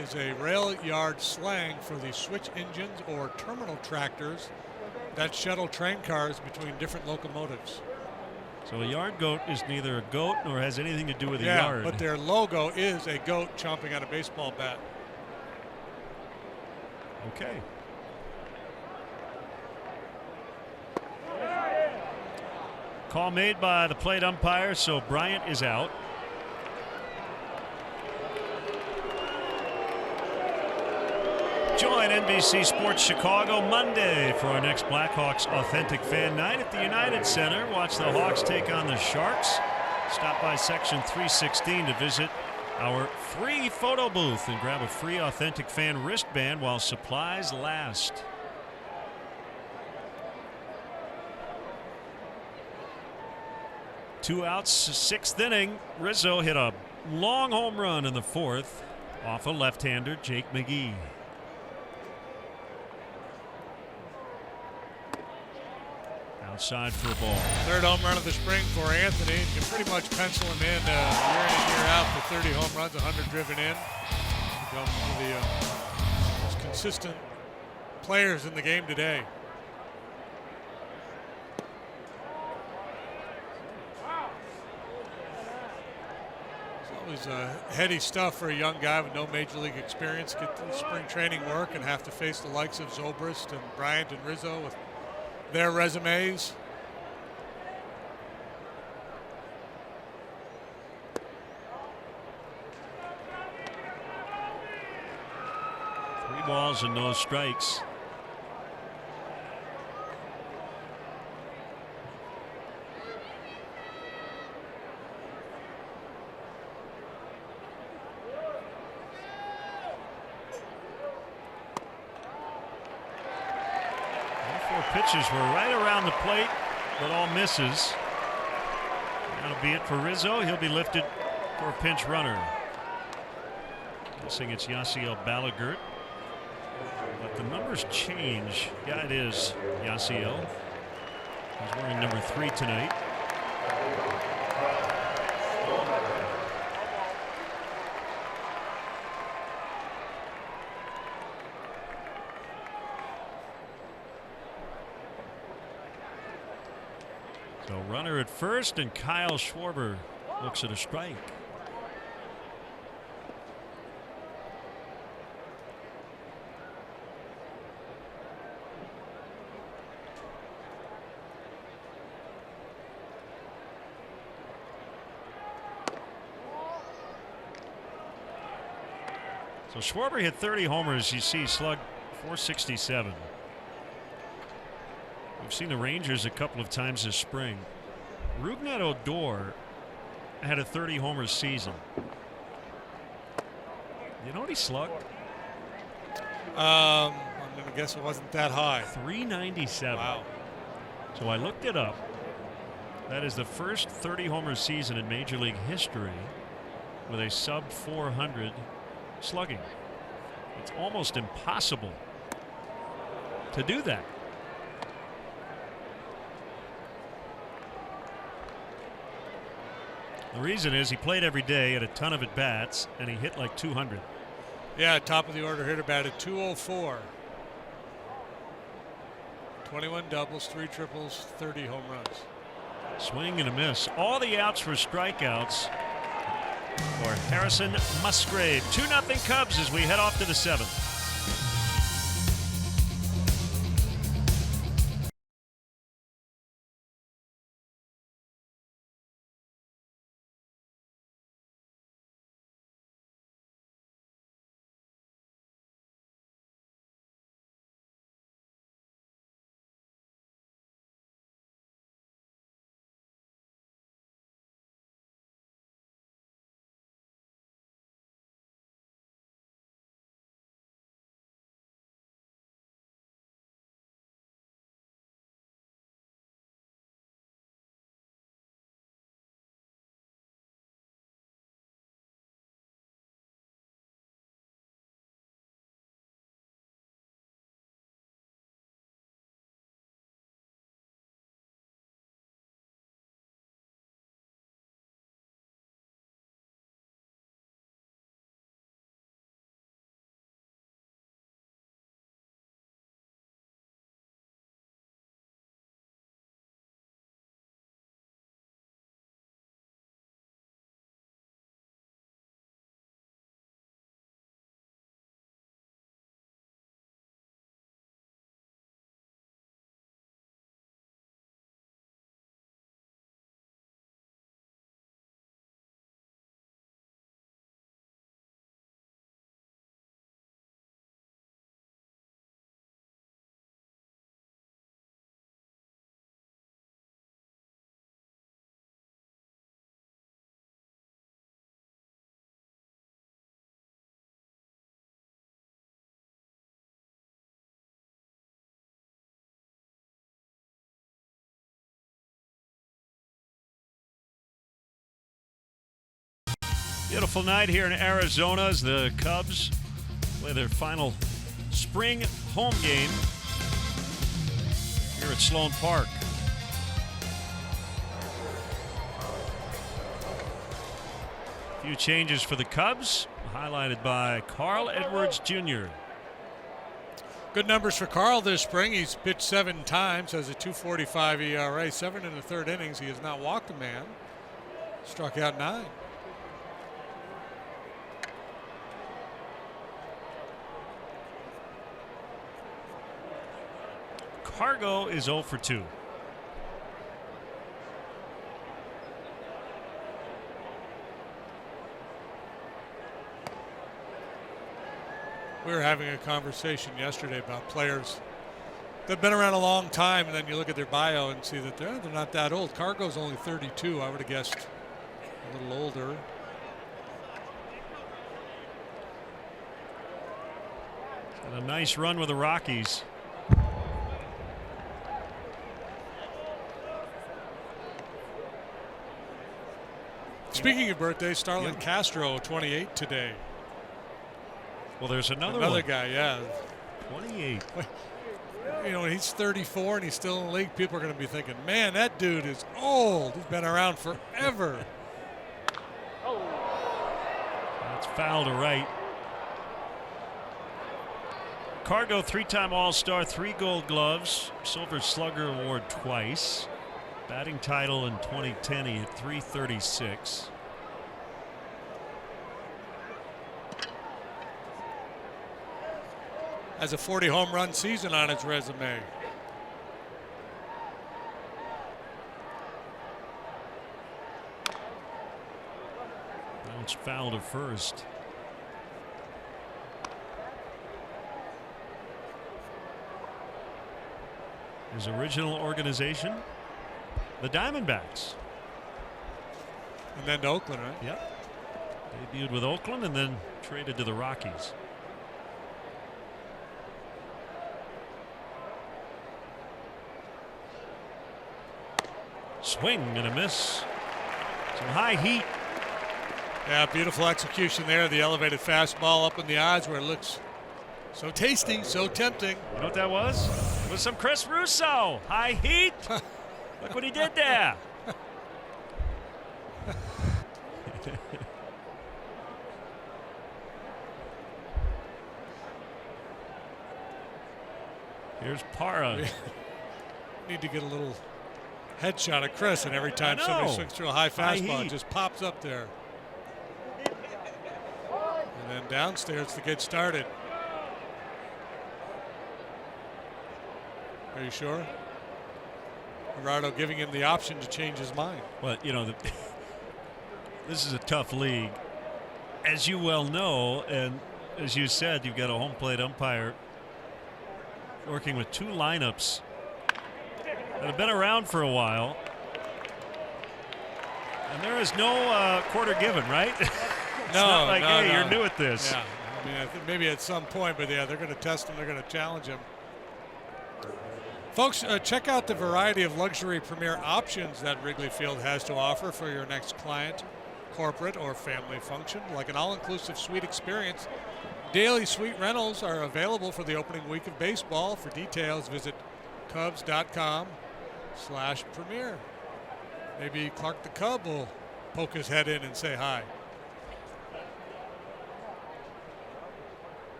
is a rail yard slang for the switch engines or terminal tractors that shuttle train cars between different locomotives. So a yard goat is neither a goat nor has anything to do with a yard. But their logo is a goat chomping on a baseball bat. Okay. Call made by the plate umpire, so Bryant is out. Join NBC Sports Chicago Monday for our next Blackhawks Authentic Fan Night at the United Center. Watch the Hawks take on the Sharks. Stop by section 316 to visit our free photo booth and grab a free Authentic Fan wristband while supplies last. Two outs, sixth inning. Rizzo hit a long home run in the fourth off a left-hander, Jake McGee. Outside for a ball. Third home run of the spring for Anthony. You can pretty much pencil him in year and year out for 30 home runs, 100 driven in. Become one of the most consistent players in the game today. It's always heady stuff for a young guy with no major league experience. Get to spring training work and have to face the likes of Zobrist and Bryant and Rizzo with their resumes. Three balls and no strikes. Pitches were right around the plate, but all misses. That'll be it for Rizzo. He'll be lifted for a pinch runner. Guessing it's Yasiel Balagert. But the numbers change. Yeah, it is Yasiel. He's wearing number 3 tonight. So runner at first, and Kyle Schwarber looks at a strike. So Schwarber hit 30 homers. You see, slugged .467. We've seen the Rangers a couple of times this spring. Rougned Odor had a 30 homer season. You know what he slugged? I'm going to guess it wasn't that high. .397. Wow. So I looked it up. That is the first 30 homer season in Major League history with a sub .400 slugging. It's almost impossible to do that. The reason is he played every day, had a ton of at-bats, and he hit like 200. Yeah, top of the order hitter, batted .204. 21 doubles, 3 triples, 30 home runs. Swing and a miss. All the outs were strikeouts for Harrison Musgrave. 2-0 Cubs as we head off to the 7th. Beautiful night here in Arizona as the Cubs play their final spring home game here at Sloan Park. A few changes for the Cubs, highlighted by Carl Edwards Jr. Good numbers for Carl this spring. He's pitched 7 times, has a 2.45 ERA, 7 in the third innings. He has not walked a man, struck out 9. Cargo is 0 for 2. We were having a conversation yesterday about players that have been around a long time, and then you look at their bio and see that they're not that old. Cargo's only 32. I would have guessed a little older. Had a nice run with the Rockies. Speaking of birthdays, Starlin Castro, 28 today. Well, there's another one. guy, yeah. 28. You know, when he's 34 and he's still in the league, people are going to be thinking, man, that dude is old. He's been around forever. That's foul to right. Cargo, 3-time All-Star, 3 Gold Gloves, Silver Slugger Award twice. Batting title in 2010, he hit .336. Has a 40 home run season on his resume. Now it's foul to first. His original organization, the Diamondbacks. And then to Oakland, right? Yep. Debuted with Oakland and then traded to the Rockies. Swing and a miss. Some high heat. Yeah, beautiful execution there. The elevated fastball up in the eyes where it looks so tasty, so tempting. You know what that was? It was some Chris Russo. High heat. Look what he did there. Here's Parra. Need to get a little headshot of Chris, and every time somebody swings through a high fastball, it just pops up there. And then downstairs to get started. Are you sure? Gerardo giving him the option to change his mind. Well, you know, this is a tough league, as you well know, and as you said, you've got a home plate umpire working with 2 lineups that have been around for a while, and there is no quarter given, right? It's not like, hey, you're new at this. Yeah, I mean, I think maybe at some point, but yeah, they're going to test him. They're going to challenge him. Folks, check out the variety of luxury premier options that Wrigley Field has to offer for your next client, corporate, or family function, like an all-inclusive suite experience. Daily suite rentals are available for the opening week of baseball. For details, visit Cubs.com/premier. Maybe Clark the Cub will poke his head in and say hi.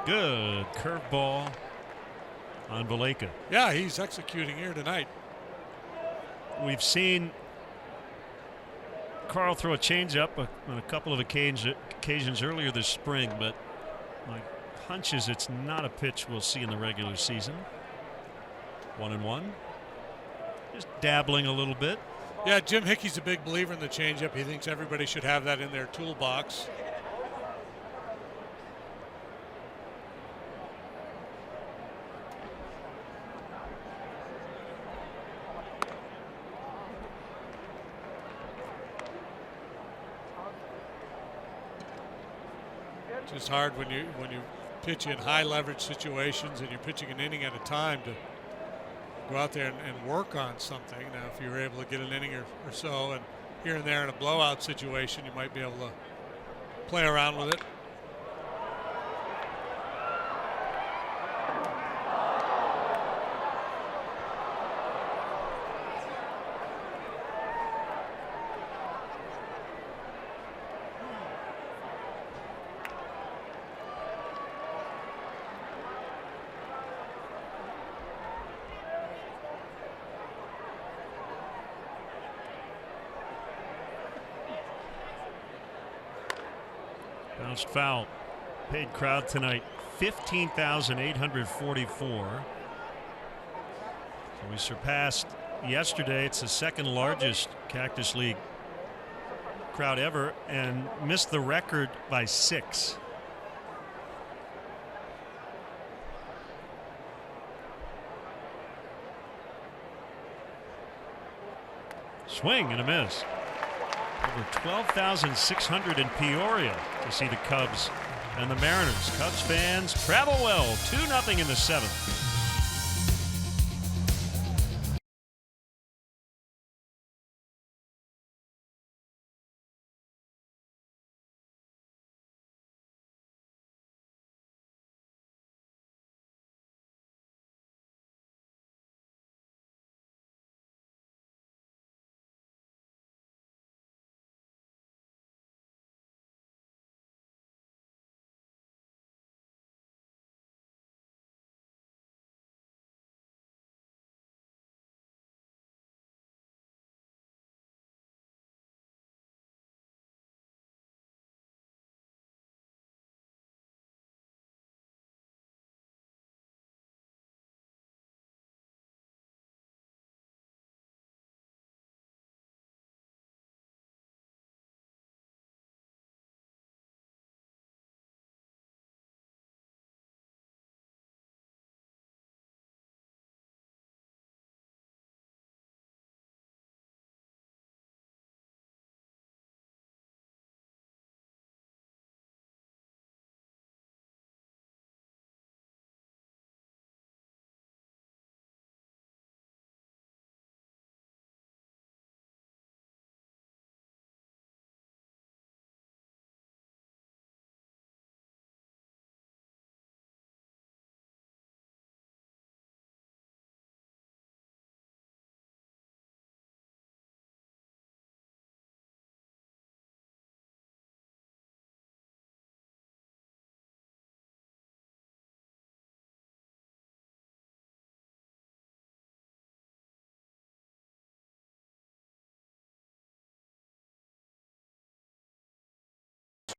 Good curveball on Valleca. Yeah, he's executing here tonight. We've seen Carl throw a changeup on a couple of occasions earlier this spring, but my hunch is it's not a pitch we'll see in the regular season. 1-1. Just dabbling a little bit. Yeah, Jim Hickey's a big believer in the changeup. He thinks everybody should have that in their toolbox. It's hard when you pitch in high leverage situations and you're pitching an inning at a time to go out there and work on something. Now, if you were able to get an inning or so and here and there in a blowout situation, you might be able to play around with it. Bounced foul. Paid crowd tonight 15,844. So we surpassed yesterday. It's the second largest Cactus League crowd ever and missed the record by 6. Swing and a miss. Over 12,600 in Peoria to see the Cubs and the Mariners. Cubs fans travel well. 2-0 in the 7th.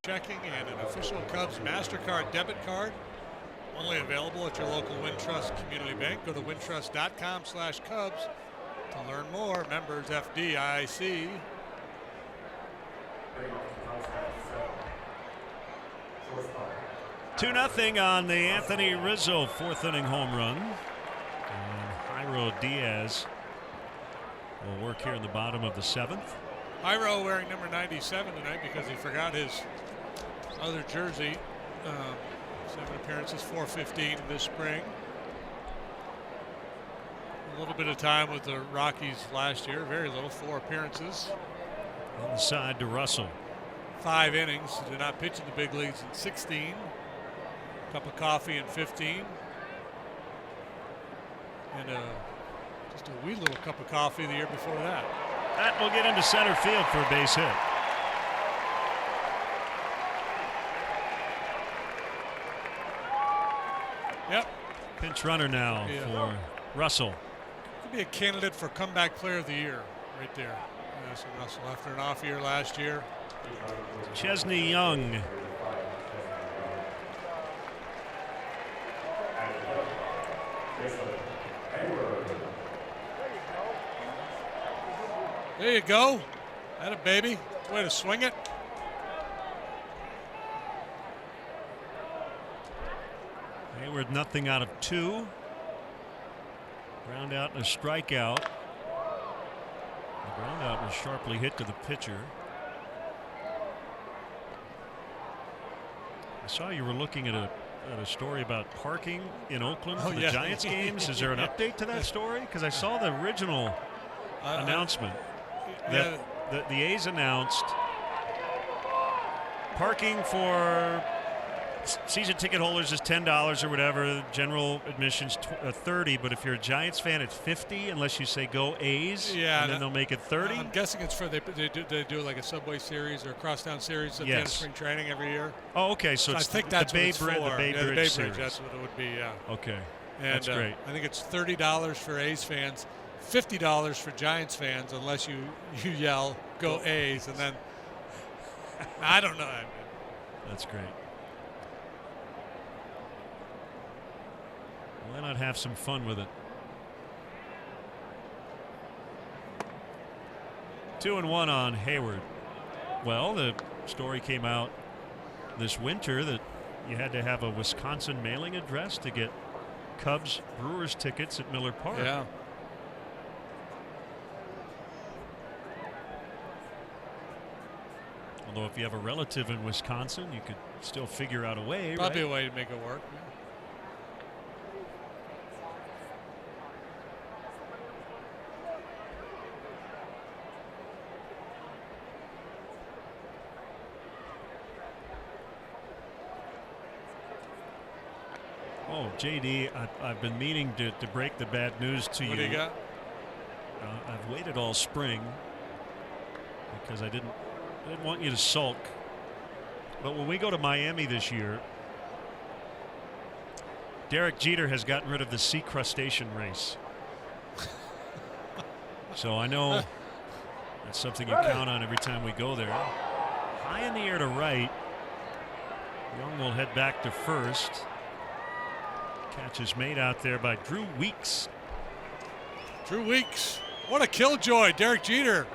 Checking and an official Cubs MasterCard debit card. Only available at your local Wintrust Community Bank. Go to wintrust.com/Cubs to learn more. Members FDIC. Two 2-0 on the Anthony Rizzo 4th inning home run. And Jairo Diaz will work here in the bottom of the 7th. Jairo wearing number 97 tonight because he forgot his other jersey. 7 appearances, 415 this spring. A little bit of time with the Rockies last year, very little, 4 appearances. On the side to Russell. 5 innings, did not pitch in the big leagues in 16. Cup of coffee in 15. And just a wee little cup of coffee the year before that. That will get into center field for a base hit. Yep. Pinch runner now for Russell. Could be a candidate for comeback player of the year right there. So Russell after an off year last year. Chesney Young. There you go. That a baby. Way to swing it. Hayward 0 out of 2. Ground out and a strikeout. The ground out was sharply hit to the pitcher. I saw you were looking at a story about parking in Oakland for the Giants games. Is there an update to that story? Because I saw the original announcement. the A's announced parking for season ticket holders is $10 or whatever. General admission's $30, but if you're a Giants fan, it's $50 unless you say go A's. Yeah, and then they'll make it $30. I'm guessing it's for they do like a Subway Series or a crosstown series at the end of spring training every year. Oh, okay. So it's I think the that's Bay what it's Bridge, for. the Bay the Bay Bridge Bridge. series. That's what it would be. Yeah. Okay, And, that's great. I think it's $30 for A's fans, $50 for Giants fans, unless you yell "Go A's," and then I don't know. That's great. Why not have some fun with it? 2-1 on Hayward. Well, the story came out this winter that you had to have a Wisconsin mailing address to get Cubs Brewers tickets at Miller Park. Yeah. Although if you have a relative in Wisconsin, you could still figure out a way. Probably right? a way to make it work. Yeah. Oh, JD, I've been meaning to break the bad news to you. What do you got? I've waited all spring because I didn't want you to sulk. But when we go to Miami this year, Derek Jeter has gotten rid of the sea crustacean race. So I know that's something you count on every time we go there. High in the air to right. Young will head back to first. Catch is made out there by Drew Weeks. Drew Weeks. What a killjoy, Derek Jeter.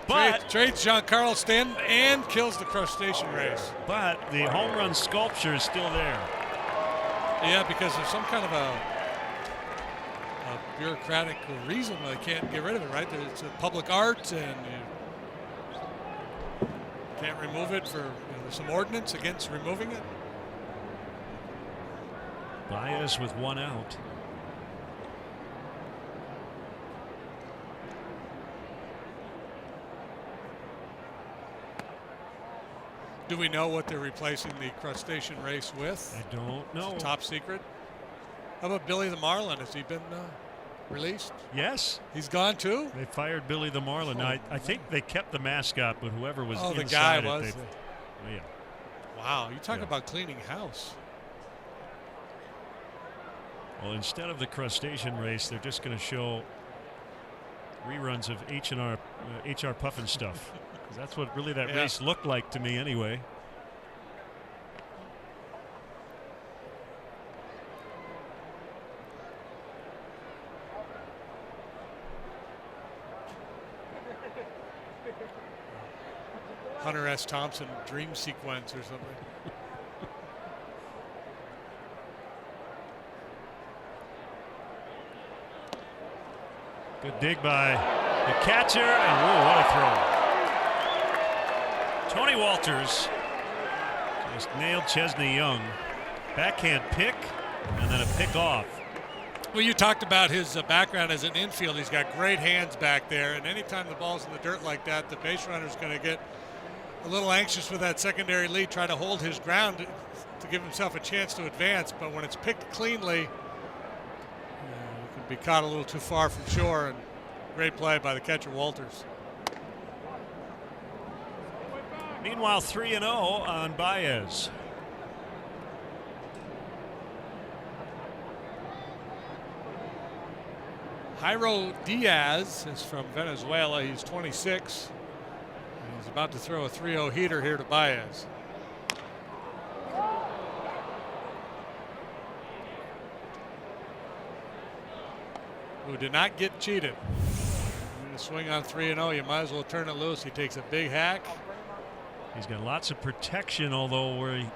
But trades Giancarlo Stanton and kills the crustacean race. But the home run sculpture is still there. Yeah, because there's some kind of a bureaucratic reason why they can't get rid of it, right? It's a public art, and you can't remove it for there's some ordinance against removing it. Baez with one out. Do we know what they're replacing the crustacean race with? I don't know. Top secret. How about Billy the Marlin? Has he been released? Yes. He's gone too? They fired Billy the Marlin. Now, I think they kept the mascot, but whoever was inside the guy it, was. Yeah. Wow, you talk about cleaning house. Well, instead of the crustacean race, they're just going to show reruns of HR Puffin stuff. That's what really that race looked like to me anyway. Hunter S. Thompson dream sequence or something. Good dig by the catcher, and whoa, what a throw. Tony Walters just nailed Chesney Young. Backhand pick, and then a pick off. Well, you talked about his background as an infield. He's got great hands back there, and anytime the ball's in the dirt like that, the base runner's going to get a little anxious with that secondary lead, try to hold his ground to give himself a chance to advance. But when it's picked cleanly, you can be caught a little too far from shore, and great play by the catcher Walters. Meanwhile, 3-0 on Baez. Jairo Diaz is from Venezuela. He's 26. And he's about to throw a 3-0 heater here to Baez. Who did not get cheated. You're going to swing on 3-0, you might as well turn it loose. He takes a big hack. He's got lots of protection, although where he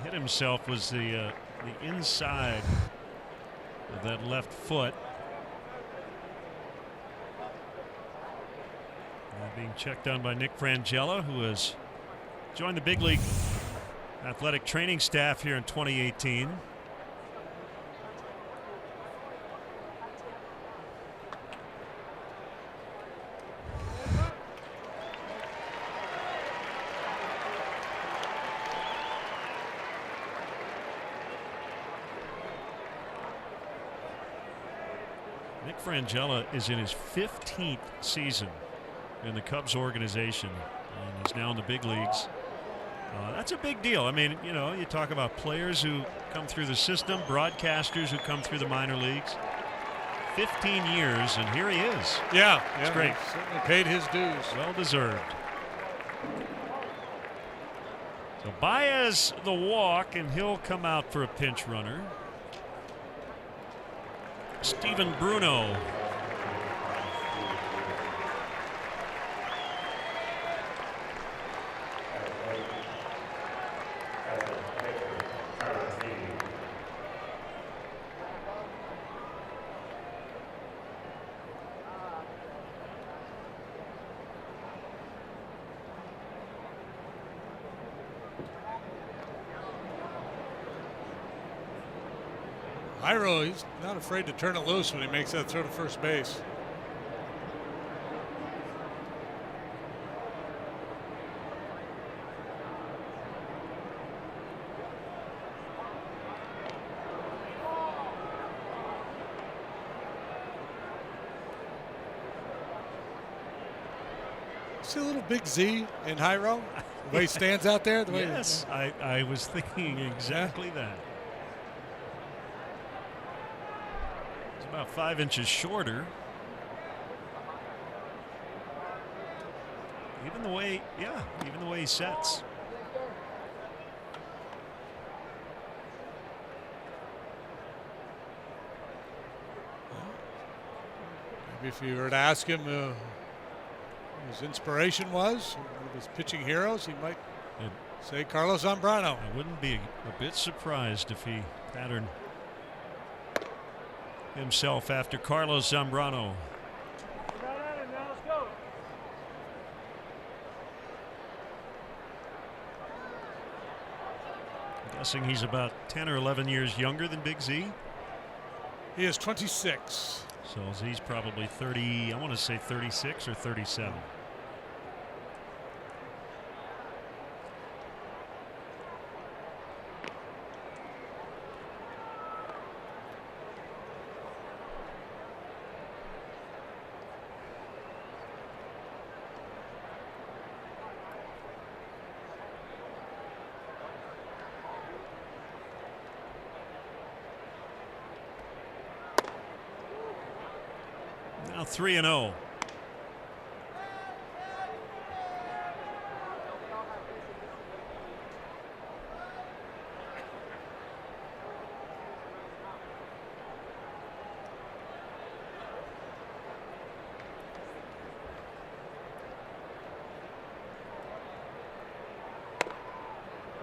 hit himself was the inside of that left foot. Being checked on by Nick Frangella, who has joined the big league athletic training staff here in 2018. Nick Frangella is in his 15th season in the Cubs organization and is now in the big leagues. That's a big deal. I mean, you know, you talk about players who come through the system, broadcasters who come through the minor leagues. 15 years, and here he is. Yeah, it's great. He certainly paid his dues. Well deserved. So Baez the walk, and he'll come out for a pinch runner. Steven Bruno. Iro, he's not afraid to turn it loose when he makes that throw to first base. See a little big Z in Jairo? The way he stands out there? The way Yes, I was thinking exactly that. He's about 5 inches shorter. Even the way he sets. Maybe if you were to ask him his inspiration was, one of his pitching heroes, he might say Carlos Zambrano. I wouldn't be a bit surprised if he patterned himself after Carlos Zambrano. I'm guessing he's about 10 or 11 years younger than Big Z. He is 26. So Z's probably 30, I want to say 36 or 37. Now 3-0.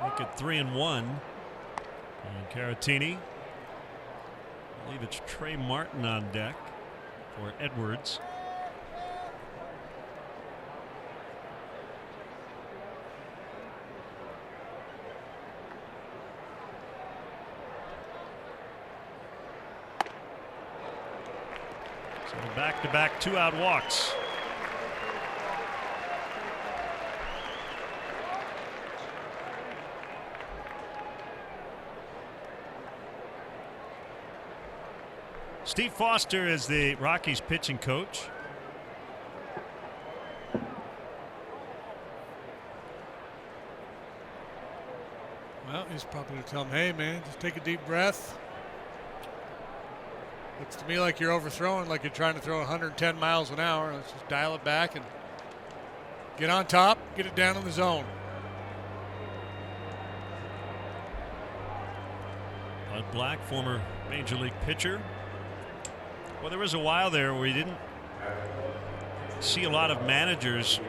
Make it 3-1. And Caratini. I believe it's Trey Martin on deck for Edwards. So back-to-back 2-out walks. Steve Foster is the Rockies pitching coach. Well, he's probably going to tell him, hey, man, just take a deep breath. Looks to me like you're overthrowing, like you're trying to throw 110 miles an hour. Let's just dial it back and get on top, get it down in the zone. Bud Black, former Major League pitcher. Well, there was a while there where you didn't see a lot of managers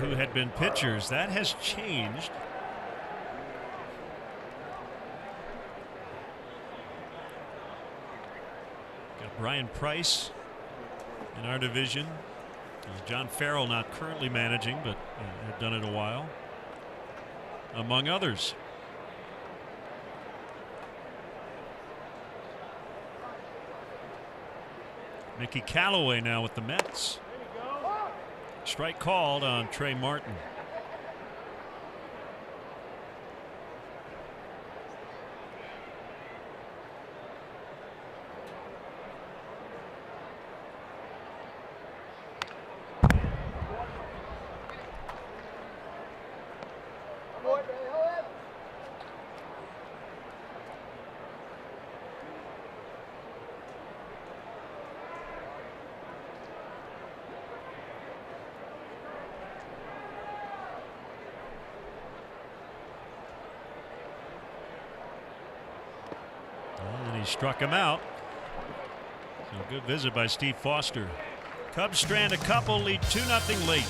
who had been pitchers. That has changed. Got Brian Price in our division. John Farrell not currently managing, but had done it a while, among others. Mickey Callaway now with the Mets. Strike called on Trey Martin. struck him out. So good visit by Steve Foster. Cubs strand a couple, lead 2-0 late.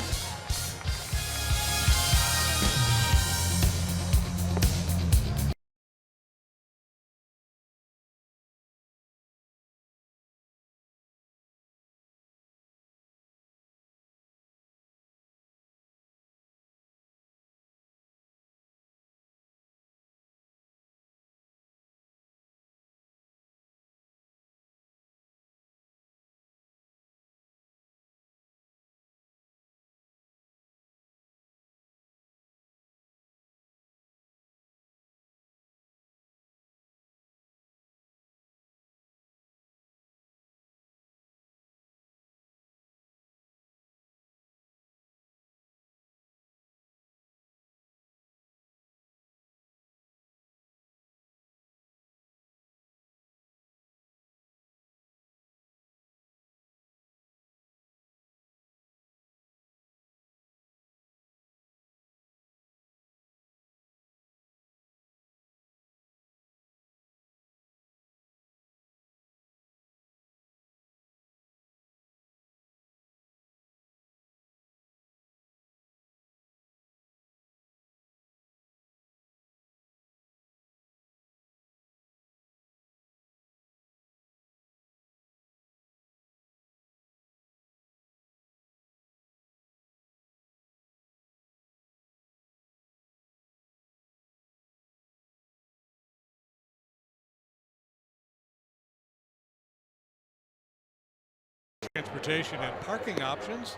Transportation and parking options.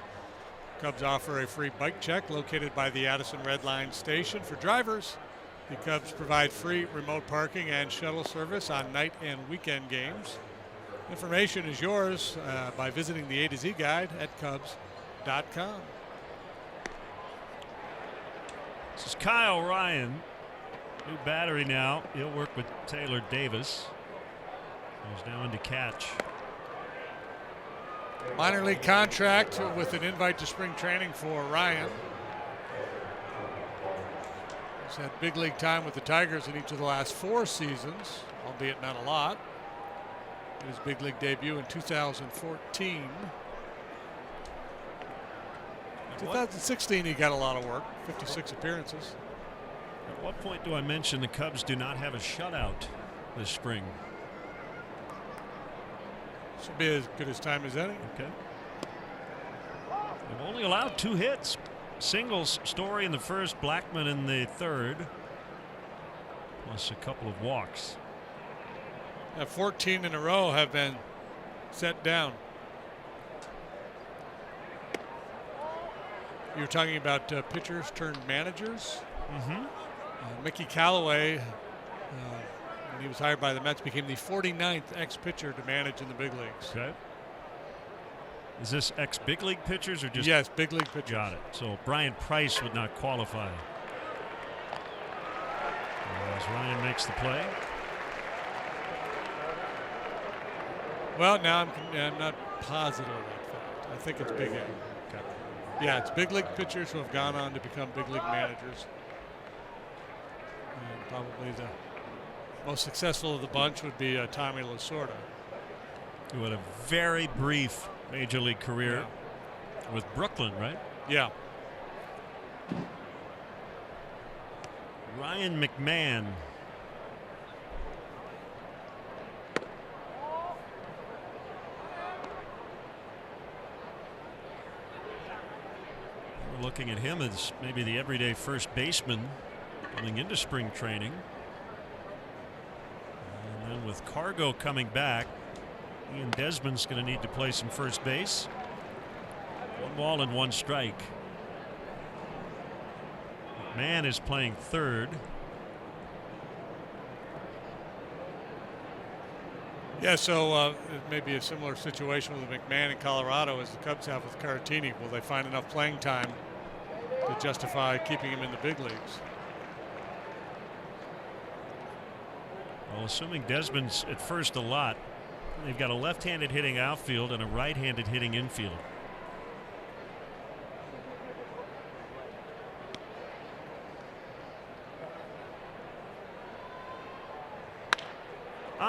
Cubs offer a free bike check located by the Addison Red Line station. For drivers, the Cubs provide free remote parking and shuttle service on night and weekend games. Information is yours by visiting the A to Z guide at Cubs.com. This is Kyle Ryan. New battery now. He'll work with Taylor Davis. He's now into catch. Minor league contract with an invite to spring training for Ryan. He's had big league time with the Tigers in each of the last 4 seasons, albeit not a lot. His big league debut in 2014. 2016 he got a lot of work, 56 appearances. At what point do I mention the Cubs do not have a shutout this spring? Should be as good as time as any. Okay. They've only allowed 2 hits. Singles, Story in the first, Blackman in the third, plus a couple of walks. 14 in a row have been set down. You're talking about pitchers turned managers. Mickey Callaway, when he was hired by the Mets, became the 49th ex-pitcher to manage in the big leagues. Okay. Is this ex-big league pitchers or just? Yes, big league pitchers. Got it. So Brian Price would not qualify. As Ryan makes the play. Well, now I'm not positive of that fact. I think it's big A. Okay. Yeah, it's big league pitchers who have gone on to become big league managers. And probably the most successful of the bunch would be Tommy Lasorda. Who had a very brief major league career with Brooklyn, right? Yeah. Ryan McMahon. We're looking at him as maybe the everyday first baseman coming into spring training. And then with Cargo coming back, Ian Desmond's going to need to play some first base. 1 ball and 1 strike. McMahon is playing third. Yeah, so it may be a similar situation with McMahon in Colorado as the Cubs have with Caratini. Will they find enough playing time to justify keeping him in the big leagues? Well, assuming Desmond's at first a lot, they've got a left-handed hitting outfield and a right-handed hitting infield.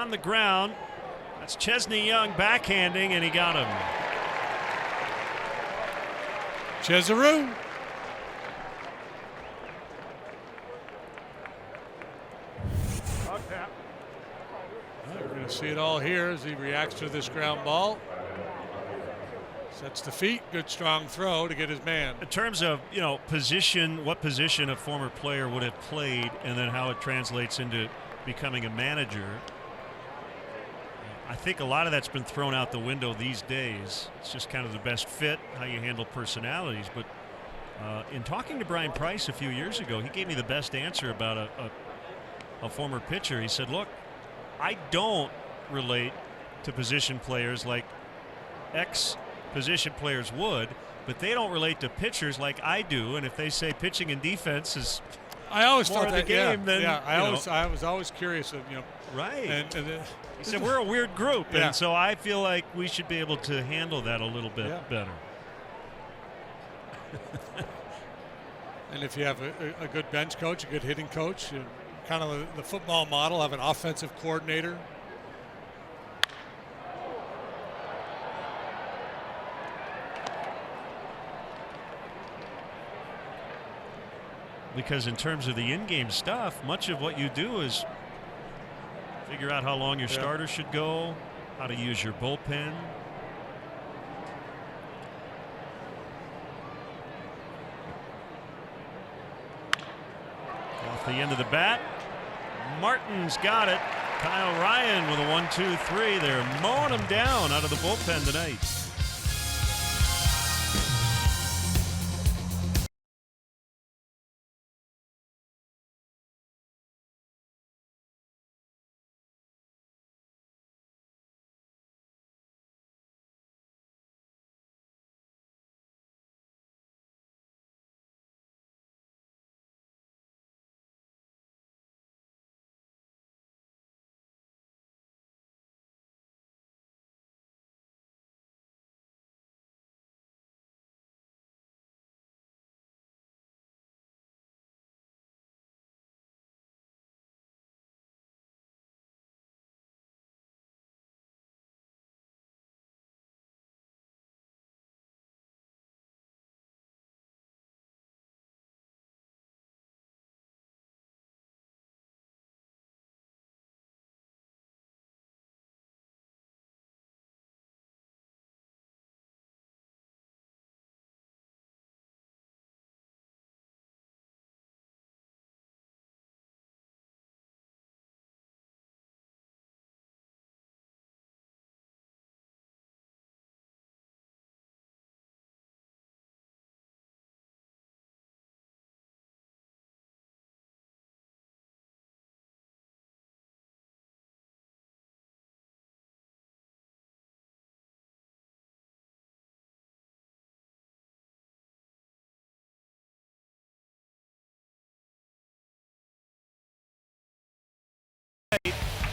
on the ground. That's Chesney Young backhanding, and he got him. Cesaroo. We're going to see it all here as he reacts to this ground ball. Sets the feet. Good strong throw to get his man. In terms of, position, what position a former player would have played, and then how it translates into becoming a manager, I think a lot of that's been thrown out the window these days. It's just kind of the best fit, how you handle personalities. But in talking to Brian Price a few years ago, he gave me the best answer about a former pitcher. He said, look, I don't relate to position players like ex-position players would, but they don't relate to pitchers like I do. And if they say pitching and defense is I always more thought of the that, game, then I was always curious of right. And he said we're a weird group, Yeah. and so I feel like we should be able to handle that a little bit better. And if you have a good bench coach, a good hitting coach, kind of the football model, have an offensive coordinator. Because in terms of the in-game stuff, much of what you do is figure out how long your starter should go, how to use your bullpen. Off the end of the bat, Martin's got it. Kyle Ryan with a 1-2-3. They're mowing him down out of the bullpen tonight.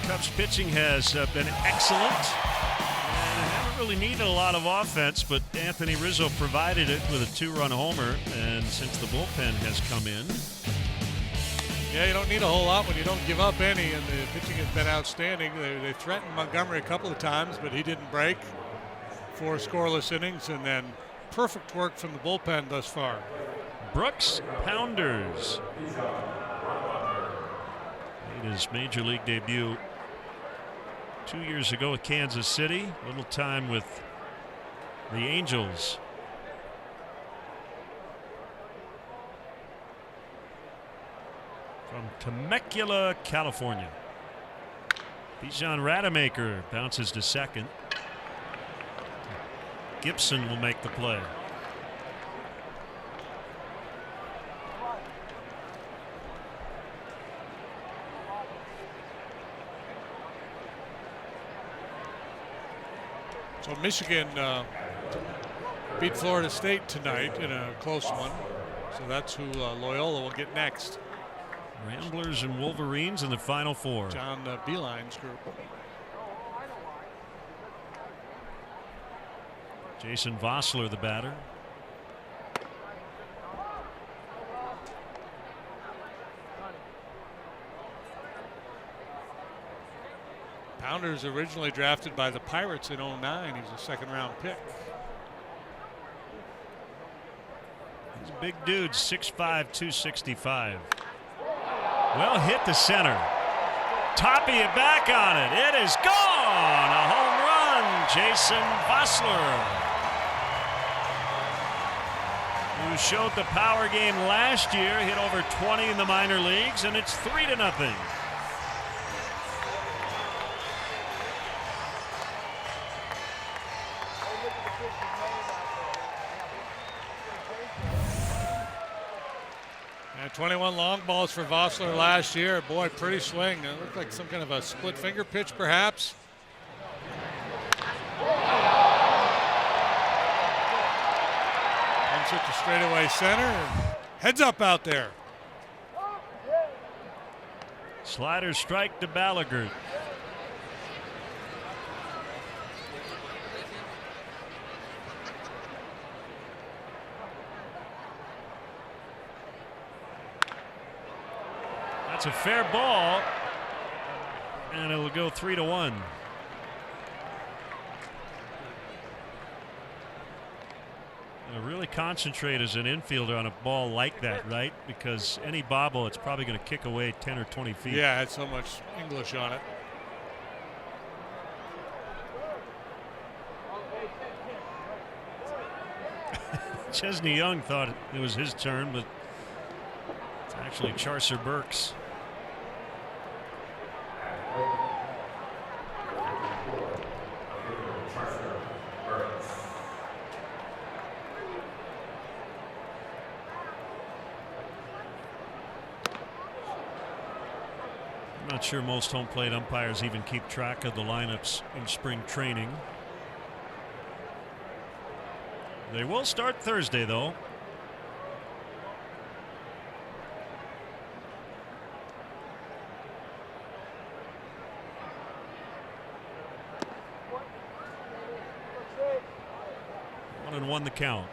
Cubs pitching has been excellent, and haven't really needed a lot of offense, but Anthony Rizzo provided it with a 2-run homer, and since the bullpen has come in. Yeah, you don't need a whole lot when you don't give up any, and the pitching has been outstanding. They threatened Montgomery a couple of times, but he didn't break. 4 scoreless innings, and then perfect work from the bullpen thus far. Brooks Pounders made his major league debut 2 years ago with Kansas City. Little time with the Angels. From Temecula, California. Bijan Rademacher bounces to second. Gibson will make the play. So Michigan beat Florida State tonight in a close one. So that's who Loyola will get next. Ramblers and Wolverines in the Final Four. John Beeline's group. Jason Vossler, the batter. Sounders originally drafted by the Pirates in '09. He's a second-round pick. He's a big dude, 6'5", 265. Well hit to center. Toppy it back on it. It is gone. A home run. Jason Vossler, who showed the power game last year, hit over 20 in the minor leagues, and it's 3-0. And 21 long balls for Vossler last year. Boy, pretty swing. It looked like some kind of a split finger pitch, perhaps. Comes it to straightaway center. And heads up out there. Slider strike to Ballagher. That's a fair ball, and it will go 3-1. Really concentrate as an infielder on a ball like that, right? Because any bobble, it's probably going to kick away 10 or 20 feet. Yeah, it had so much English on it. Chesney Young thought it was his turn, but it's actually Charcer Burks. I'm not sure most home plate umpires even keep track of the lineups in spring training. They will start Thursday, though. One and one the count.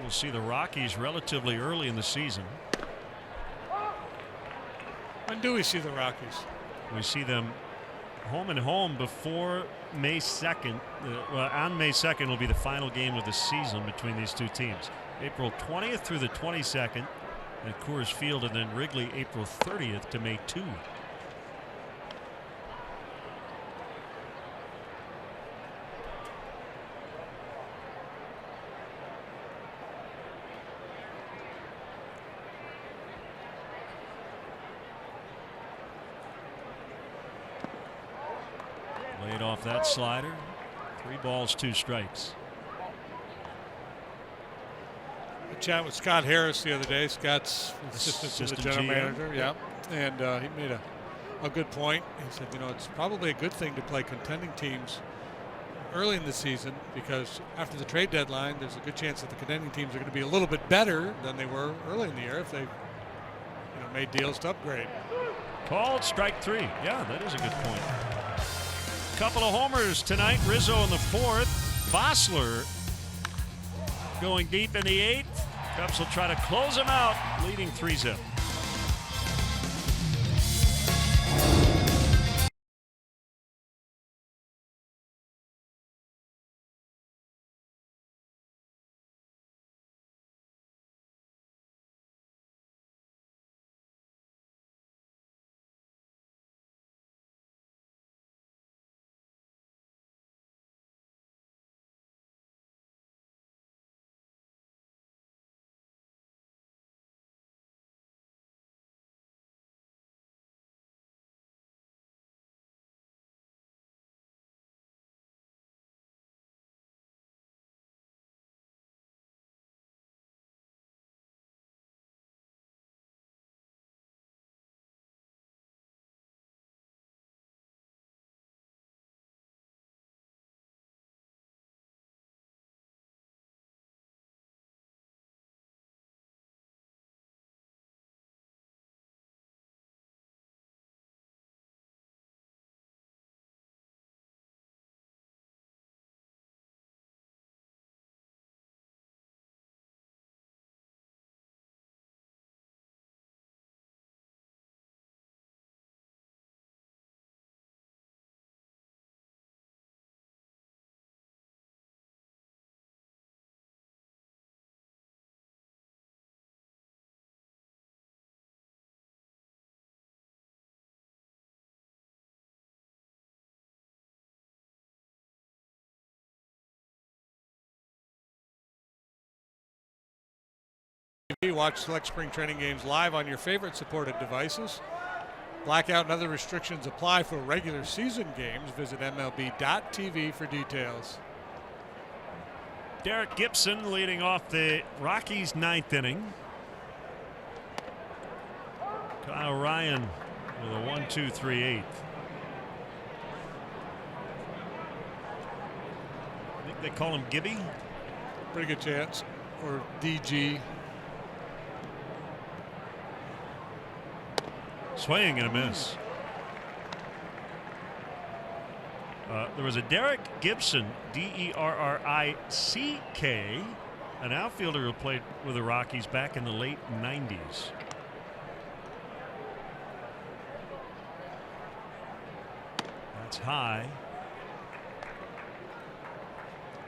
We'll see the Rockies relatively early in the season. When do we see the Rockies? We see them home and home before May 2nd. Well, on May 2nd will be the final game of the season between these two teams. April 20th through the 22nd at Coors Field, and then Wrigley April 30th to May 2. Laid off that slider. 3 balls, 2 strikes. I chat with Scott Harris the other day. Scott's assistant to the general GM. manager. Yeah. And he made a good point. He said, you know, it's probably a good thing to play contending teams early in the season, because after the trade deadline, there's a good chance that the contending teams are going to be a little bit better than they were early in the year if they, made deals to upgrade. Called strike 3. Yeah, that is a good point. Couple of homers tonight. Rizzo in the 4th. Vossler going deep in the 8th. Cubs will try to close him out, leading 3-0. TV. Watch select spring training games live on your favorite supported devices. Blackout and other restrictions apply for regular season games. Visit MLB.tv for details. Derek Gibson leading off the Rockies' 9th inning. Kyle Ryan with a 1-2-3-8. I think they call him Gibby. Pretty good chance. Or DG. Swing and a miss. There was a Derek Gibson, D-E-R-R-I-C-K, an outfielder who played with the Rockies back in the late 90s. That's high.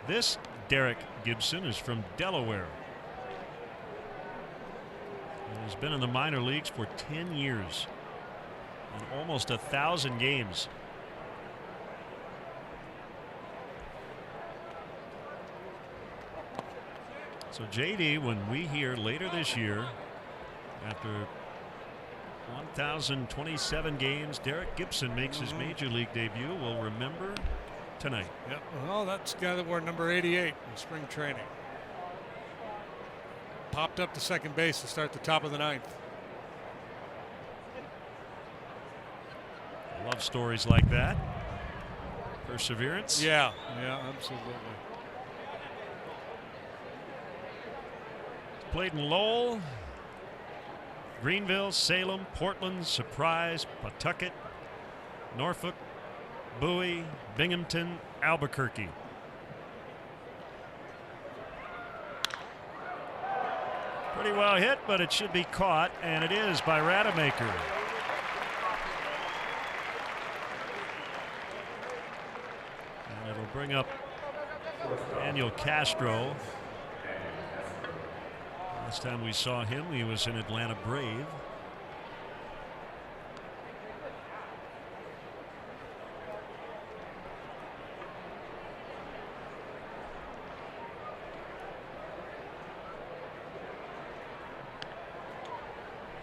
This Derek Gibson is from Delaware. He's been in the minor leagues for 10 years and almost 1,000 games. So JD, when we hear later this year, after 1,027 games, Derek Gibson makes his major league debut, we'll remember tonight. Yep. Well, that's the guy that wore number 88 in spring training. Popped up to second base to start the top of the 9th. I love stories like that. Perseverance. Yeah, absolutely. Played in Lowell, Greenville, Salem, Portland, Surprise, Pawtucket, Norfolk, Bowie, Binghamton, Albuquerque. Pretty well hit, but it should be caught, and it is by Rademacher. And it'll bring up Daniel Castro. Last time we saw him, he was an Atlanta Brave.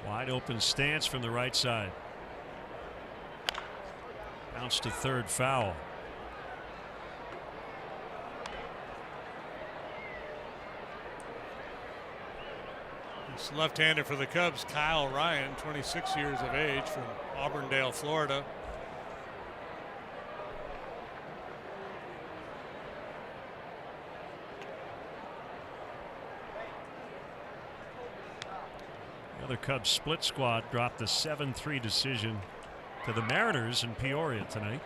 Wide open stance from the right side. Bounce to third, foul. This left-hander for the Cubs, Kyle Ryan, 26 years of age, from Auburndale, Florida. The other Cubs split squad dropped the 7-3 decision to the Mariners in Peoria tonight.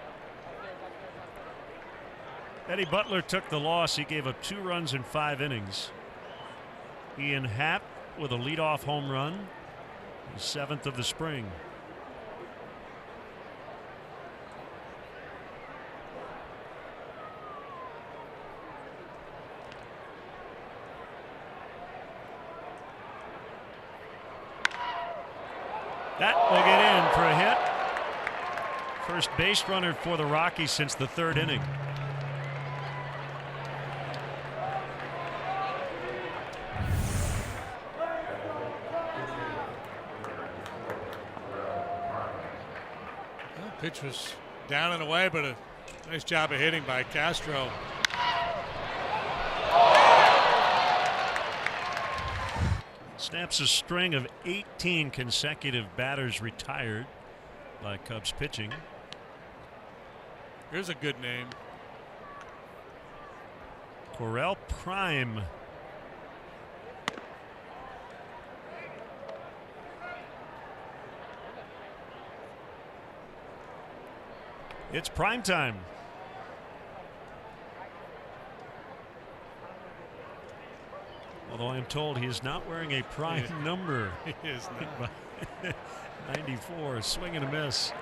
Eddie Butler took the loss. He gave up 2 runs in 5 innings. Ian Happ with a leadoff home run, his 7th of the spring. That will get in for a hit. First base runner for the Rockies since the 3rd inning. Pitch was down and away, but a nice job of hitting by Castro. Snaps a string of 18 consecutive batters retired by Cubs pitching. Here's a good name. Correll Prime. It's prime time. Although I am told he is not wearing a prime number. He is not. 94, swing and a miss.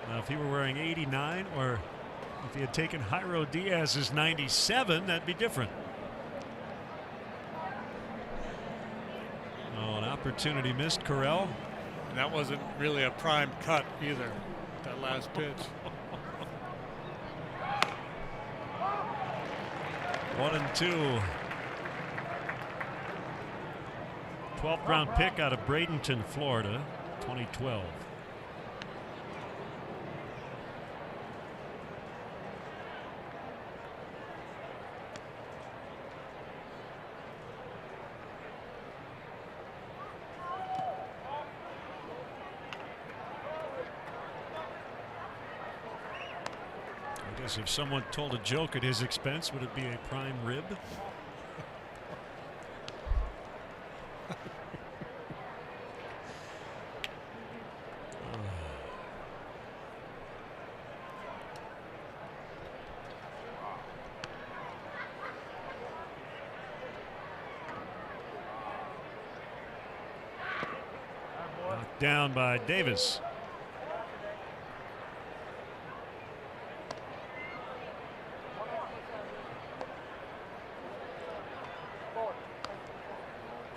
Now, if he were wearing 89, or if he had taken Jairo Diaz's 97, that'd be different. Oh, an opportunity missed, Correll. And that wasn't really a prime cut either, that last pitch. 1-2. 12th round pick out of Bradenton, Florida, 2012. I guess if someone told a joke at his expense, would it be a prime rib? Knocked down by Davis.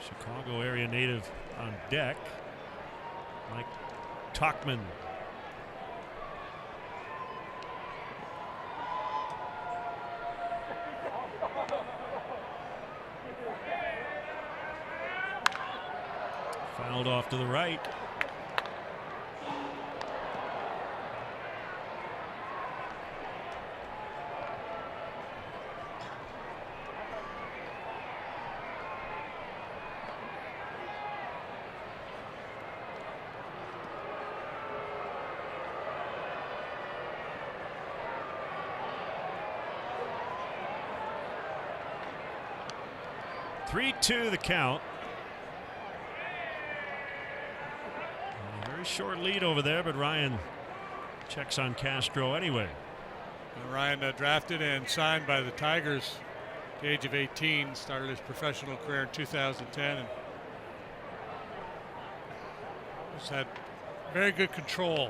Chicago area native on deck, Mike Tauchman. Fouled off to the right. Three-two the count. A very short lead over there, but Ryan checks on Castro anyway. And Ryan drafted and signed by the Tigers at the age of 18, started his professional career in 2010, and just had very good control.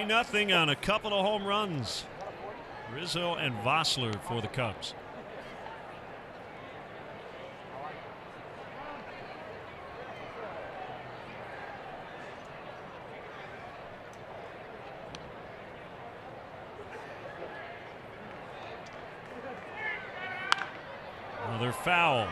Nothing on a couple of home runs. Rizzo and Vossler for the Cubs. Another foul.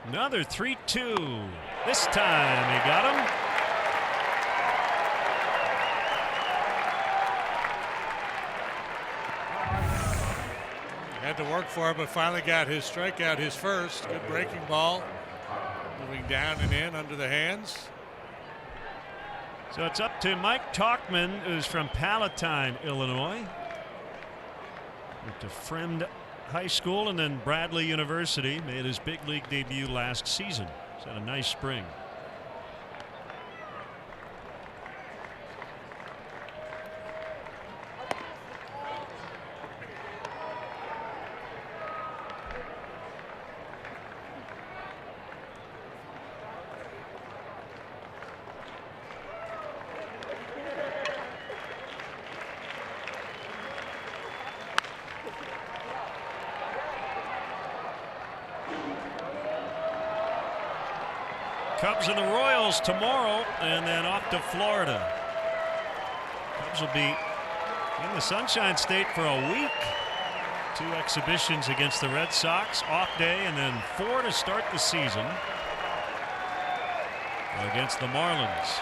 Another 3-2. This time he got him. Had to work for it, but finally got his strikeout, his first. Good breaking ball. Moving down and in under the hands. So it's up to Mike Tauchman, who's from Palatine, Illinois. Went to Fremd High School and then Bradley University. Made his big league debut last season. He's had a nice spring. Cubs and the Royals tomorrow, and then off to Florida. Cubs will be in the Sunshine State for a week. 2 exhibitions against the Red Sox, off day, and then 4 to start the season against the Marlins.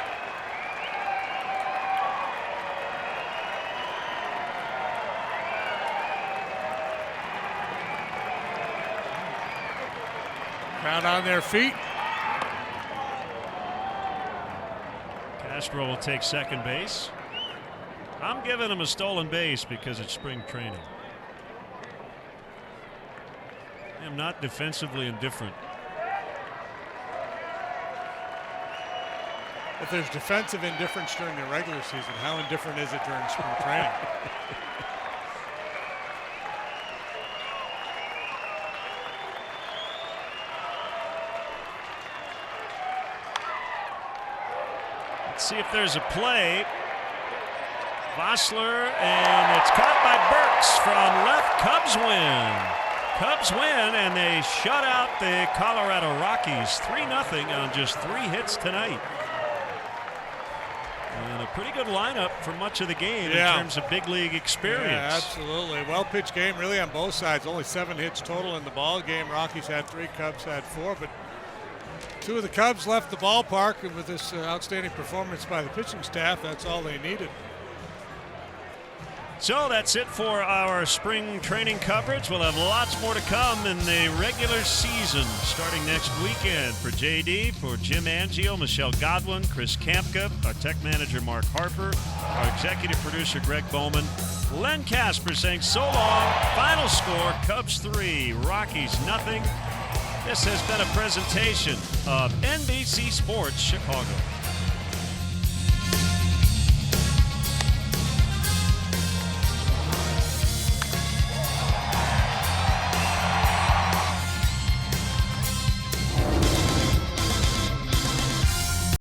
Crowd on their feet. Castro will take second base. I'm giving him a stolen base because it's spring training. I am not defensively indifferent. If there's defensive indifference during the regular season, how indifferent is it during spring training? Let's see if there's a play. Vossler, and it's caught by Burks from left. Cubs win. Cubs win, and they shut out the Colorado Rockies 3-0 on just 3 hits tonight. And a pretty good lineup for much of the game in terms of big league experience. Yeah, absolutely. Well-pitched game really on both sides. Only 7 hits total in the ball game. Rockies had 3, Cubs had 4, but 2 of the Cubs left the ballpark, and with this outstanding performance by the pitching staff, that's all they needed. So that's it for our spring training coverage. We'll have lots more to come in the regular season starting next weekend. For JD, for Jim Angio, Michelle Godwin, Chris Kampka, our tech manager Mark Harper, our executive producer Greg Bowman, Len Casper saying so long. Final score, Cubs 3, Rockies 0. This has been a presentation of NBC Sports Chicago.